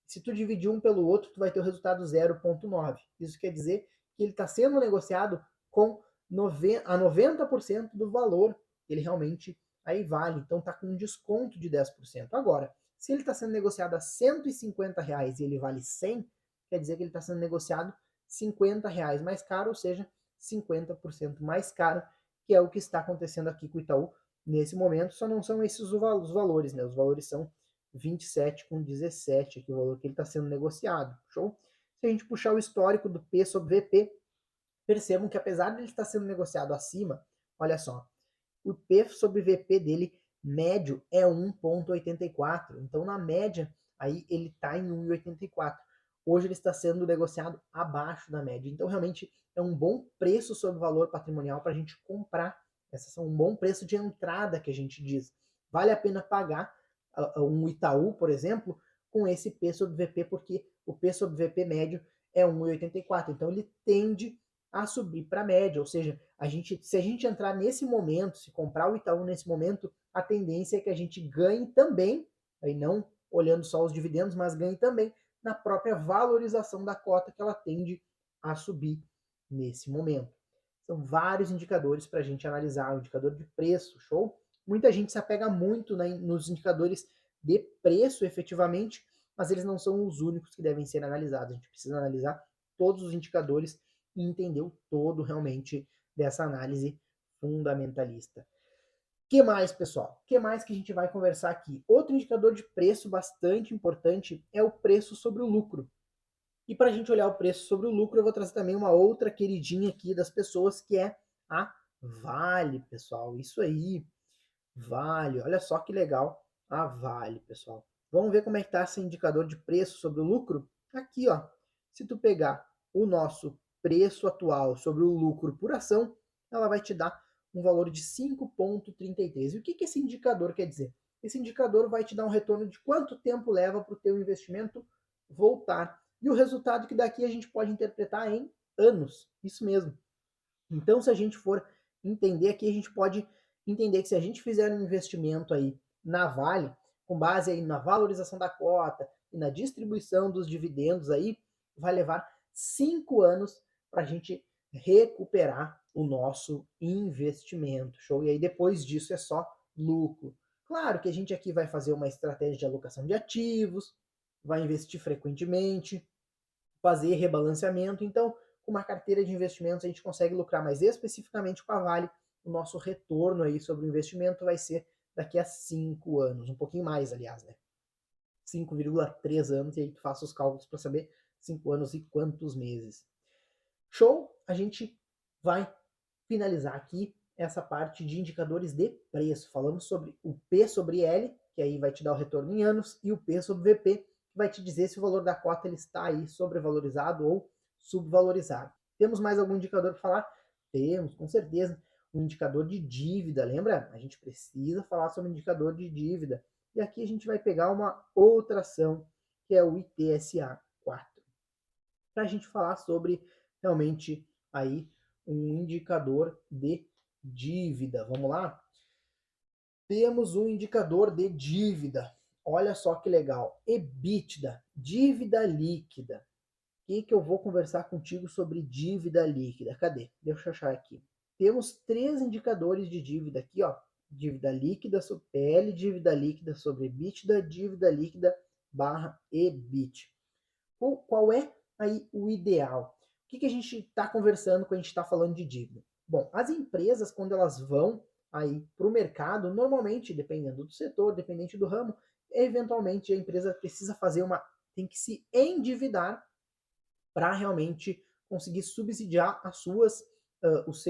se tu dividir um pelo outro, tu vai ter o resultado 0,9. Isso quer dizer que ele está sendo negociado com a 90% do valor que ele realmente aí vale. Então está com um desconto de 10%. Agora, se ele está sendo negociado a R$ 150 e ele vale 100, quer dizer que ele está sendo negociado R$ 50 mais caro, ou seja, 50% mais caro, que é o que está acontecendo aqui com o Itaú nesse momento. Só não são esses os valores, né? Os valores são 27,17, aqui o valor que ele está sendo negociado. Show? Se a gente puxar o histórico do P sobre VP, percebam que apesar de ele estar sendo negociado acima, olha só, o P sobre VP dele médio é 1,84. Então, na média, aí ele está em 1,84. Hoje ele está sendo negociado abaixo da média. Então, realmente, é um bom preço sobre valor patrimonial para a gente comprar. Esse é um bom preço de entrada que a gente diz. Vale a pena pagar um Itaú, por exemplo, com esse P sobre VP, porque o P sobre VP médio é 1,84. Então, ele tende a subir para a média, ou seja, se a gente entrar nesse momento, se comprar o Itaú nesse momento, a tendência é que a gente ganhe também, aí não olhando só os dividendos, mas ganhe também na própria valorização da cota que ela tende a subir nesse momento. São vários indicadores para a gente analisar, o indicador de preço, show? Muita gente se apega muito, né, nos indicadores de preço efetivamente, mas eles não são os únicos que devem ser analisados. A gente precisa analisar todos os indicadores e entender o todo realmente dessa análise fundamentalista. Que mais, pessoal? Que mais que a gente vai conversar aqui? Outro indicador de preço bastante importante é o preço sobre o lucro. E para a gente olhar o preço sobre o lucro, eu vou trazer também uma outra queridinha aqui das pessoas, que é a Vale, pessoal. Isso aí, Vale. Olha só que legal a Vale, pessoal. Vamos ver como é que está esse indicador de preço sobre o lucro? Aqui, ó. Se tu pegar o nosso preço atual sobre o lucro por ação, ela vai te dar um valor de 5,33. E o que esse indicador quer dizer? Esse indicador vai te dar um retorno de quanto tempo leva para o teu investimento voltar. E o resultado que daqui a gente pode interpretar em anos. Isso mesmo. Então, se a gente for entender aqui, a gente pode entender que se a gente fizer um investimento aí na Vale, com base aí na valorização da cota e na distribuição dos dividendos aí, vai levar 5 anos para a gente recuperar o nosso investimento. Show? E aí depois disso é só lucro. Claro que a gente aqui vai fazer uma estratégia de alocação de ativos, vai investir frequentemente, fazer rebalanceamento. Então, com uma carteira de investimentos, a gente consegue lucrar, mas especificamente com a Vale, o nosso retorno aí sobre o investimento vai ser daqui a 5 anos, um pouquinho mais, aliás, né? 5,3 anos, e aí tu faça os cálculos para saber 5 anos e quantos meses. Show? A gente vai finalizar aqui essa parte de indicadores de preço. Falamos sobre o P sobre L, que aí vai te dar o retorno em anos, e o P sobre VP, que vai te dizer se o valor da cota ele está aí sobrevalorizado ou subvalorizado. Temos mais algum indicador para falar? Temos, com certeza. O indicador de dívida, lembra? A gente precisa falar sobre o indicador de dívida. E aqui a gente vai pegar uma outra ação, que é o ITSA 4, para a gente falar sobre realmente aí um indicador de dívida. Vamos lá? Temos um indicador de dívida. Olha só que legal. EBITDA, dívida líquida. O que eu vou conversar contigo sobre dívida líquida? Cadê? Deixa eu achar aqui. Temos 3 indicadores de dívida aqui, ó. Dívida líquida sobre PL, dívida líquida sobre EBITDA, dívida líquida barra EBIT. Qual é aí o ideal? O que a gente está conversando quando a gente está falando de dívida? Bom, as empresas, quando elas vão aí para o mercado, normalmente, dependendo do setor, dependente do ramo, eventualmente a empresa precisa fazer tem que se endividar para realmente conseguir subsidiar os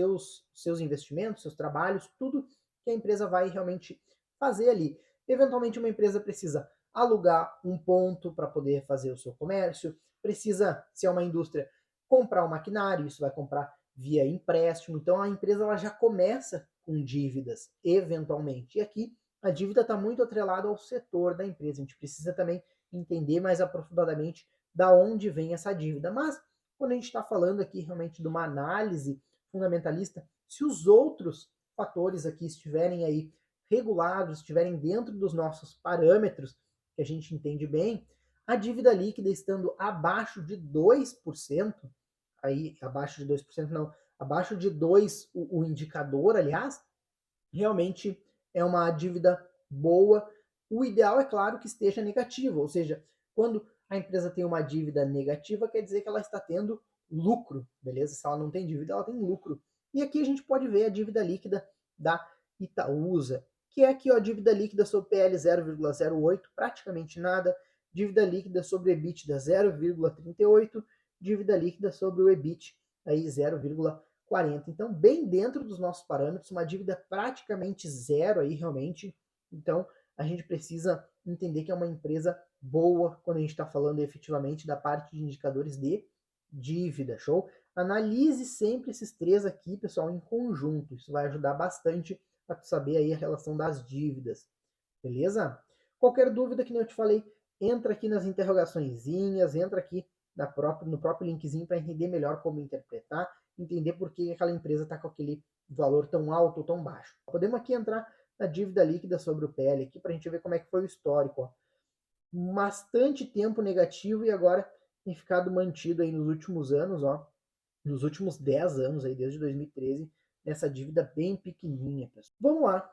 seus investimentos, seus trabalhos, tudo que a empresa vai realmente fazer ali. Eventualmente, uma empresa precisa alugar um ponto para poder fazer o seu comércio, precisa, se é uma indústria, comprar um maquinário, isso vai comprar via empréstimo. Então, a empresa ela já começa com dívidas, eventualmente. E aqui, a dívida está muito atrelada ao setor da empresa. A gente precisa também entender mais aprofundadamente da onde vem essa dívida. Mas, quando a gente está falando aqui realmente de uma análise fundamentalista, se os outros fatores aqui estiverem aí regulados, estiverem dentro dos nossos parâmetros, que a gente entende bem, a dívida líquida estando abaixo de 2%, aí abaixo de 2% não, abaixo de 2 o indicador, aliás, realmente é uma dívida boa. O ideal é claro que esteja negativa, ou seja, quando a empresa tem uma dívida negativa, quer dizer que ela está tendo lucro, beleza? Se ela não tem dívida, ela tem lucro. E aqui a gente pode ver a dívida líquida da Itaúsa, que é aqui ó, a dívida líquida sobre PL 0,08, praticamente nada, dívida líquida sobre EBITDA 0,38, dívida líquida sobre o EBIT aí 0,40. Então, bem dentro dos nossos parâmetros, uma dívida praticamente zero aí realmente. Então, a gente precisa entender que é uma empresa boa quando a gente está falando efetivamente da parte de indicadores de dívida, show? Analise sempre esses 3 aqui, pessoal, em conjunto. Isso vai ajudar bastante a saber aí a relação das dívidas, beleza? Qualquer dúvida que eu te falei, entra aqui nas interrogaçõezinhas, entra aqui no próprio linkzinho para entender melhor como interpretar, entender por que aquela empresa está com aquele valor tão alto ou tão baixo. Podemos aqui entrar na dívida líquida sobre o PL aqui para a gente ver como é que foi o histórico. Ó. bastante tempo negativo e agora tem ficado mantido aí nos últimos anos, ó, nos últimos 10 anos, aí, desde 2013, nessa dívida bem pequenininha, pessoal. Vamos lá.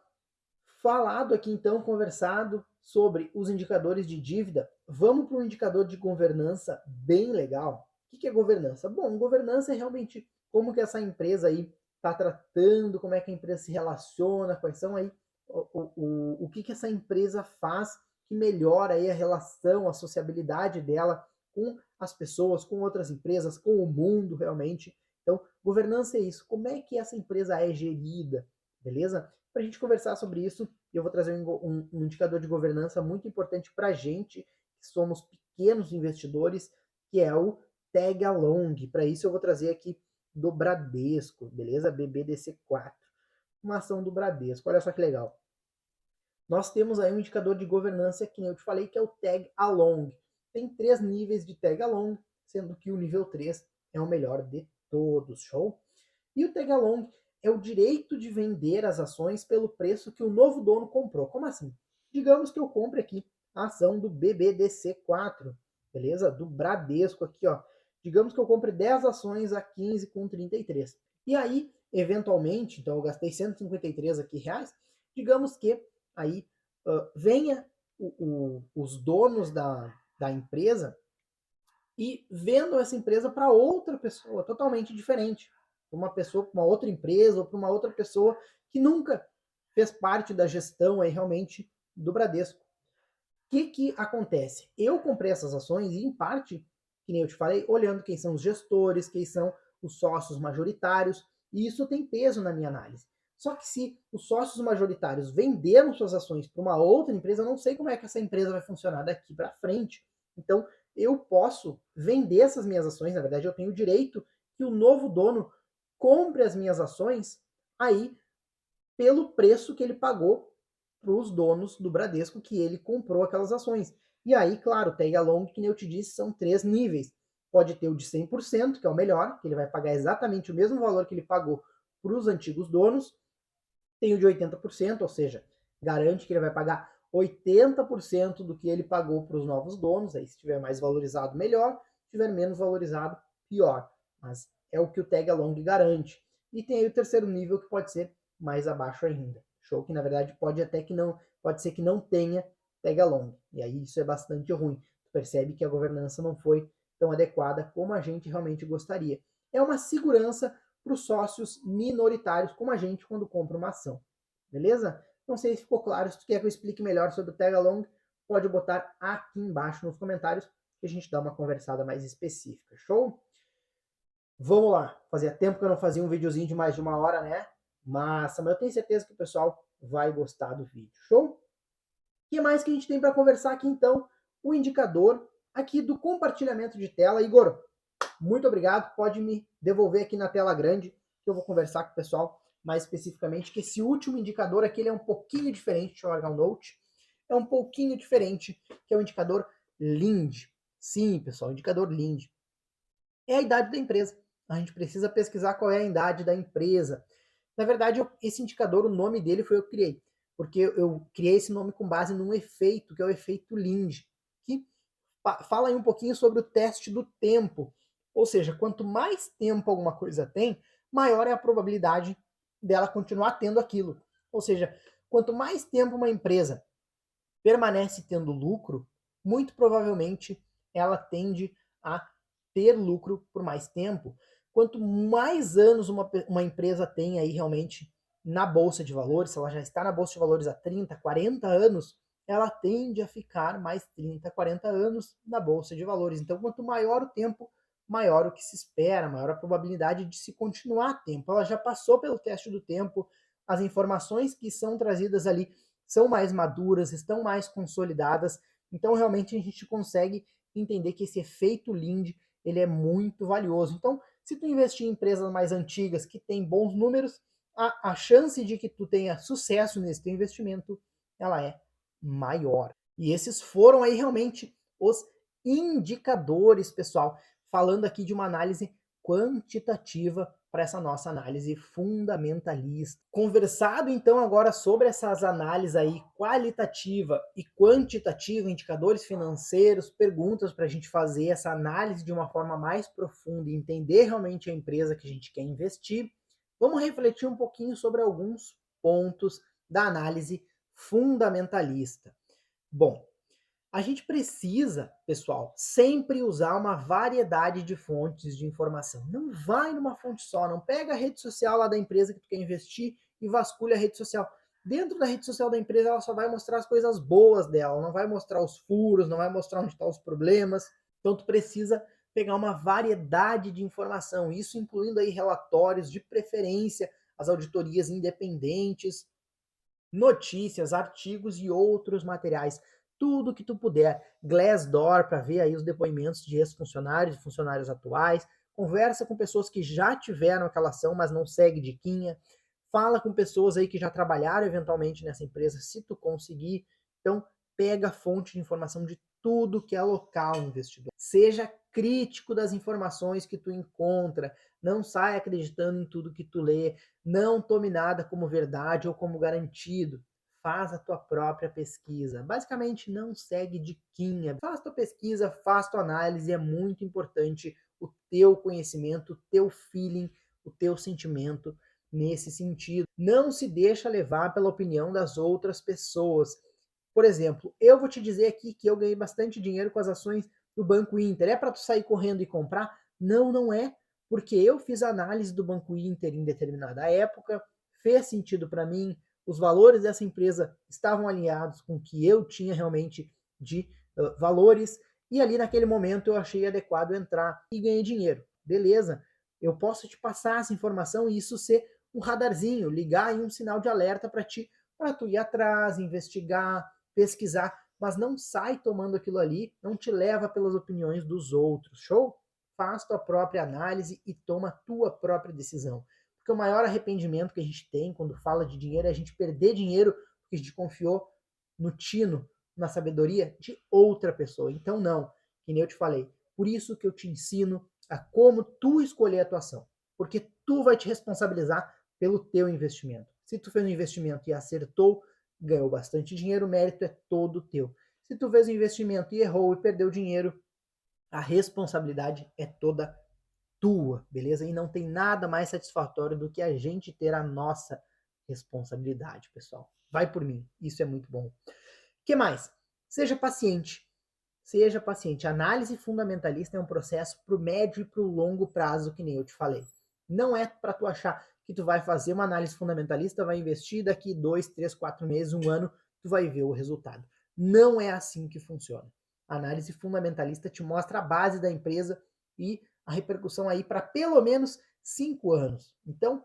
Falado aqui então, conversado sobre os indicadores de dívida, vamos para um indicador de governança bem legal. O que é governança? Bom, governança é realmente como que essa empresa aí está tratando, como é que a empresa se relaciona, quais são aí o que essa empresa faz que melhora aí a relação, a sociabilidade dela com as pessoas, com outras empresas, com o mundo realmente. Então, governança é isso. Como é que essa empresa é gerida, beleza? Para a gente conversar sobre isso, eu vou trazer um indicador de governança muito importante para a gente, que somos pequenos investidores, que é o Tag Along. Para isso eu vou trazer aqui do Bradesco, beleza? BBDC4. Uma ação do Bradesco. Olha só que legal. Nós temos aí um indicador de governança que eu te falei, que é o Tag Along. Tem 3 níveis de Tag Along, sendo que o nível 3 é o melhor de todos, show? E o Tag Along é o direito de vender as ações pelo preço que o novo dono comprou. Como assim? Digamos que eu compre aqui a ação do BBDC4, beleza? Do Bradesco aqui, ó. Digamos que eu compre 10 ações a 15,33. E aí, eventualmente, então eu gastei 153 aqui reais, digamos que aí venha os donos da empresa e vendam essa empresa para outra pessoa totalmente diferente, uma pessoa, para uma outra empresa ou para uma outra pessoa que nunca fez parte da gestão aí realmente do Bradesco. O que acontece? Eu comprei essas ações e, em parte, que nem eu te falei, olhando quem são os gestores, quem são os sócios majoritários, e isso tem peso na minha análise. Só que se os sócios majoritários venderam suas ações para uma outra empresa, eu não sei como é que essa empresa vai funcionar daqui para frente. Então, eu posso vender essas minhas ações, na verdade, eu tenho o direito que o novo dono compre as minhas ações aí pelo preço que ele pagou para os donos do Bradesco, que ele comprou aquelas ações. E aí, claro, tag along, que nem eu te disse, são 3 níveis. Pode ter o de 100%, que é o melhor, que ele vai pagar exatamente o mesmo valor que ele pagou para os antigos donos. Tem o de 80%, ou seja, garante que ele vai pagar 80% do que ele pagou para os novos donos. Aí, se estiver mais valorizado, melhor. Se estiver menos valorizado, pior. Mas é o que o tag along garante. E tem aí o terceiro nível, que pode ser mais abaixo ainda. Show, que na verdade pode ser que não tenha tag along. E aí isso é bastante ruim. Tu percebe que a governança não foi tão adequada como a gente realmente gostaria. É uma segurança para os sócios minoritários, como a gente, quando compra uma ação. Beleza? Não sei se ficou claro. Se tu quer que eu explique melhor sobre o tag along, pode botar aqui embaixo nos comentários que a gente dá uma conversada mais específica. Show? Vamos lá. Fazia tempo que eu não fazia um videozinho de mais de 1 hora, né? Massa, mas eu tenho certeza que o pessoal vai gostar do vídeo. Show? O que mais que a gente tem para conversar aqui, então? O indicador aqui do compartilhamento de tela. Igor, muito obrigado. Pode me devolver aqui na tela grande, que eu vou conversar com o pessoal mais especificamente, que esse último indicador aqui ele é um pouquinho diferente. Deixa eu largar o note. É um pouquinho diferente, que é o indicador Lind. Sim, pessoal, o indicador Lind. É a idade da empresa. A gente precisa pesquisar qual é a idade da empresa. Na verdade, esse indicador, o nome dele foi eu que criei, porque eu criei esse nome com base num efeito, que é o efeito Lind, que fala aí um pouquinho sobre o teste do tempo. Ou seja, quanto mais tempo alguma coisa tem, maior é a probabilidade dela continuar tendo aquilo. Ou seja, quanto mais tempo uma empresa permanece tendo lucro, muito provavelmente ela tende a ter lucro por mais tempo. Quanto mais anos uma empresa tem aí realmente na Bolsa de Valores, se ela já está na Bolsa de Valores há 30, 40 anos, ela tende a ficar mais 30, 40 anos na Bolsa de Valores. Então, quanto maior o tempo, maior o que se espera, maior a probabilidade de se continuar a tempo. Ela já passou pelo teste do tempo, as informações que são trazidas ali são mais maduras, estão mais consolidadas. Então, realmente, a gente consegue entender que esse efeito Lind ele é muito valioso. Então, se tu investir em empresas mais antigas que têm bons números, a chance de que tu tenha sucesso nesse teu investimento, ela é maior. E esses foram aí realmente os indicadores, pessoal, falando aqui de uma análise quantitativa para essa nossa análise fundamentalista. Conversado então agora sobre essas análises aí qualitativa e quantitativa, indicadores financeiros, perguntas para a gente fazer essa análise de uma forma mais profunda e entender realmente a empresa que a gente quer investir, vamos refletir um pouquinho sobre alguns pontos da análise fundamentalista. Bom, a gente precisa, pessoal, sempre usar uma variedade de fontes de informação. Não vai numa fonte só, não pega a rede social lá da empresa que tu quer investir e vasculha a rede social. Dentro da rede social da empresa, ela só vai mostrar as coisas boas dela, não vai mostrar os furos, não vai mostrar onde estão os problemas. Então, tu precisa pegar uma variedade de informação, isso incluindo aí relatórios, de preferência, as auditorias independentes, notícias, artigos e outros materiais. Tudo que tu puder. Glassdoor para ver aí os depoimentos de ex-funcionários e funcionários atuais. Conversa com pessoas que já tiveram aquela ação, mas não segue diquinha. Fala com pessoas aí que já trabalharam eventualmente nessa empresa, se tu conseguir. Então, pega a fonte de informação de tudo que é local investidor. Seja crítico das informações que tu encontra. Não saia acreditando em tudo que tu lê. Não tome nada como verdade ou como garantido. Faz a tua própria pesquisa. Basicamente, não segue diquinha. Faz tua pesquisa, faz tua análise. É muito importante o teu conhecimento, o teu feeling, o teu sentimento nesse sentido. Não se deixa levar pela opinião das outras pessoas. Por exemplo, eu vou te dizer aqui que eu ganhei bastante dinheiro com as ações do Banco Inter. É para tu sair correndo e comprar? Não, não é. Porque eu fiz a análise do Banco Inter em determinada época, fez sentido para mim, os valores dessa empresa estavam alinhados com o que eu tinha realmente de valores, e ali naquele momento eu achei adequado entrar e ganhei dinheiro. Beleza, eu posso te passar essa informação e isso ser um radarzinho, ligar aí um sinal de alerta para tu ir atrás, investigar, pesquisar, mas não sai tomando aquilo ali, não te leva pelas opiniões dos outros, show? Faz tua própria análise e toma a tua própria decisão. Porque o maior arrependimento que a gente tem quando fala de dinheiro é a gente perder dinheiro porque a gente confiou no tino, na sabedoria de outra pessoa. Então não, que nem eu te falei. Por isso que eu te ensino a como tu escolher a tua ação. Porque tu vai te responsabilizar pelo teu investimento. Se tu fez um investimento e acertou, ganhou bastante dinheiro, o mérito é todo teu. Se tu fez um investimento e errou e perdeu dinheiro, a responsabilidade é toda tua, beleza? E não tem nada mais satisfatório do que a gente ter a nossa responsabilidade, pessoal. Vai por mim, isso é muito bom. O que mais? Seja paciente. Seja paciente. Análise fundamentalista é um processo para o médio e para o longo prazo, que nem eu te falei. Não é para tu achar que tu vai fazer uma análise fundamentalista, vai investir daqui 2, 3, 4 meses, um ano, tu vai ver o resultado. Não é assim que funciona. A análise fundamentalista te mostra a base da empresa e a repercussão aí para pelo menos 5 anos. Então,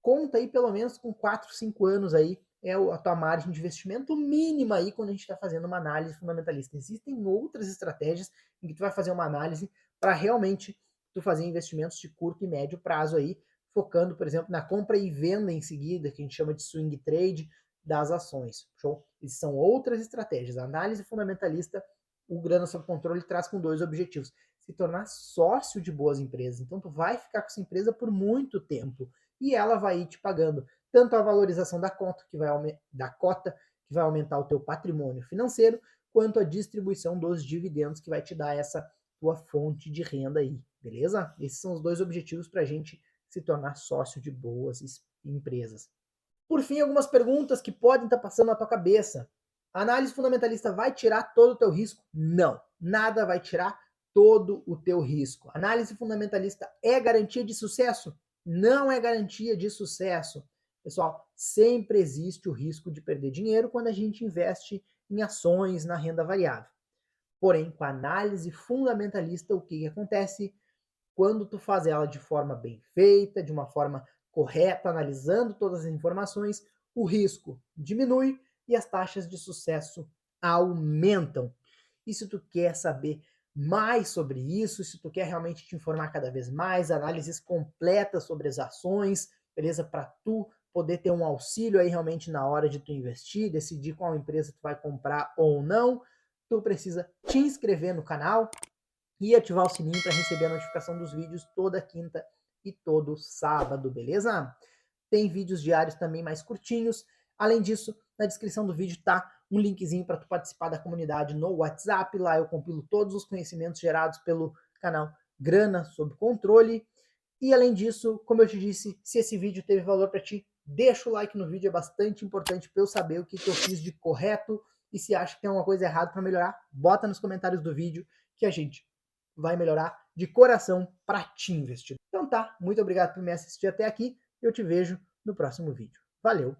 conta aí pelo menos com 4, 5 anos aí é a tua margem de investimento mínima aí quando a gente está fazendo uma análise fundamentalista. Existem outras estratégias em que tu vai fazer uma análise para realmente tu fazer investimentos de curto e médio prazo aí, focando, por exemplo, na compra e venda em seguida, que a gente chama de swing trade das ações. Show? Essas são outras estratégias. A análise fundamentalista, o Grana Sob Controle traz com 2 objetivos: se tornar sócio de boas empresas. Então tu vai ficar com essa empresa por muito tempo e ela vai ir te pagando tanto a valorização da cota, que vai aumentar o teu patrimônio financeiro, quanto a distribuição dos dividendos, que vai te dar essa tua fonte de renda aí, beleza? Esses são os 2 objetivos para a gente se tornar sócio de boas empresas. Por fim, algumas perguntas que podem estar passando na tua cabeça. A análise fundamentalista vai tirar todo o teu risco? Não, nada vai tirar todo o teu risco. A análise fundamentalista é garantia de sucesso? Não é garantia de sucesso. Pessoal, sempre existe o risco de perder dinheiro quando a gente investe em ações na renda variável. Porém, com a análise fundamentalista, o que acontece? Quando tu faz ela de forma bem feita, de uma forma correta, analisando todas as informações, o risco diminui e as taxas de sucesso aumentam. E se tu quer saber mais sobre isso, se tu quer realmente te informar cada vez mais, análises completas sobre as ações, beleza? Para tu poder ter um auxílio aí realmente na hora de tu investir, decidir qual empresa tu vai comprar ou não, tu precisa te inscrever no canal e ativar o sininho para receber a notificação dos vídeos toda quinta e todo sábado, beleza? Tem vídeos diários também mais curtinhos. Além disso, na descrição do vídeo tá um linkzinho para tu participar da comunidade no WhatsApp. Lá eu compilo todos os conhecimentos gerados pelo canal Grana Sob Controle. E além disso, como eu te disse, se esse vídeo teve valor para ti, deixa o like no vídeo, é bastante importante para eu saber o que eu fiz de correto. E se acha que tem alguma coisa errada para melhorar, bota nos comentários do vídeo que a gente vai melhorar de coração para ti, investidor. Então tá, muito obrigado por me assistir até aqui. Eu te vejo no próximo vídeo. Valeu!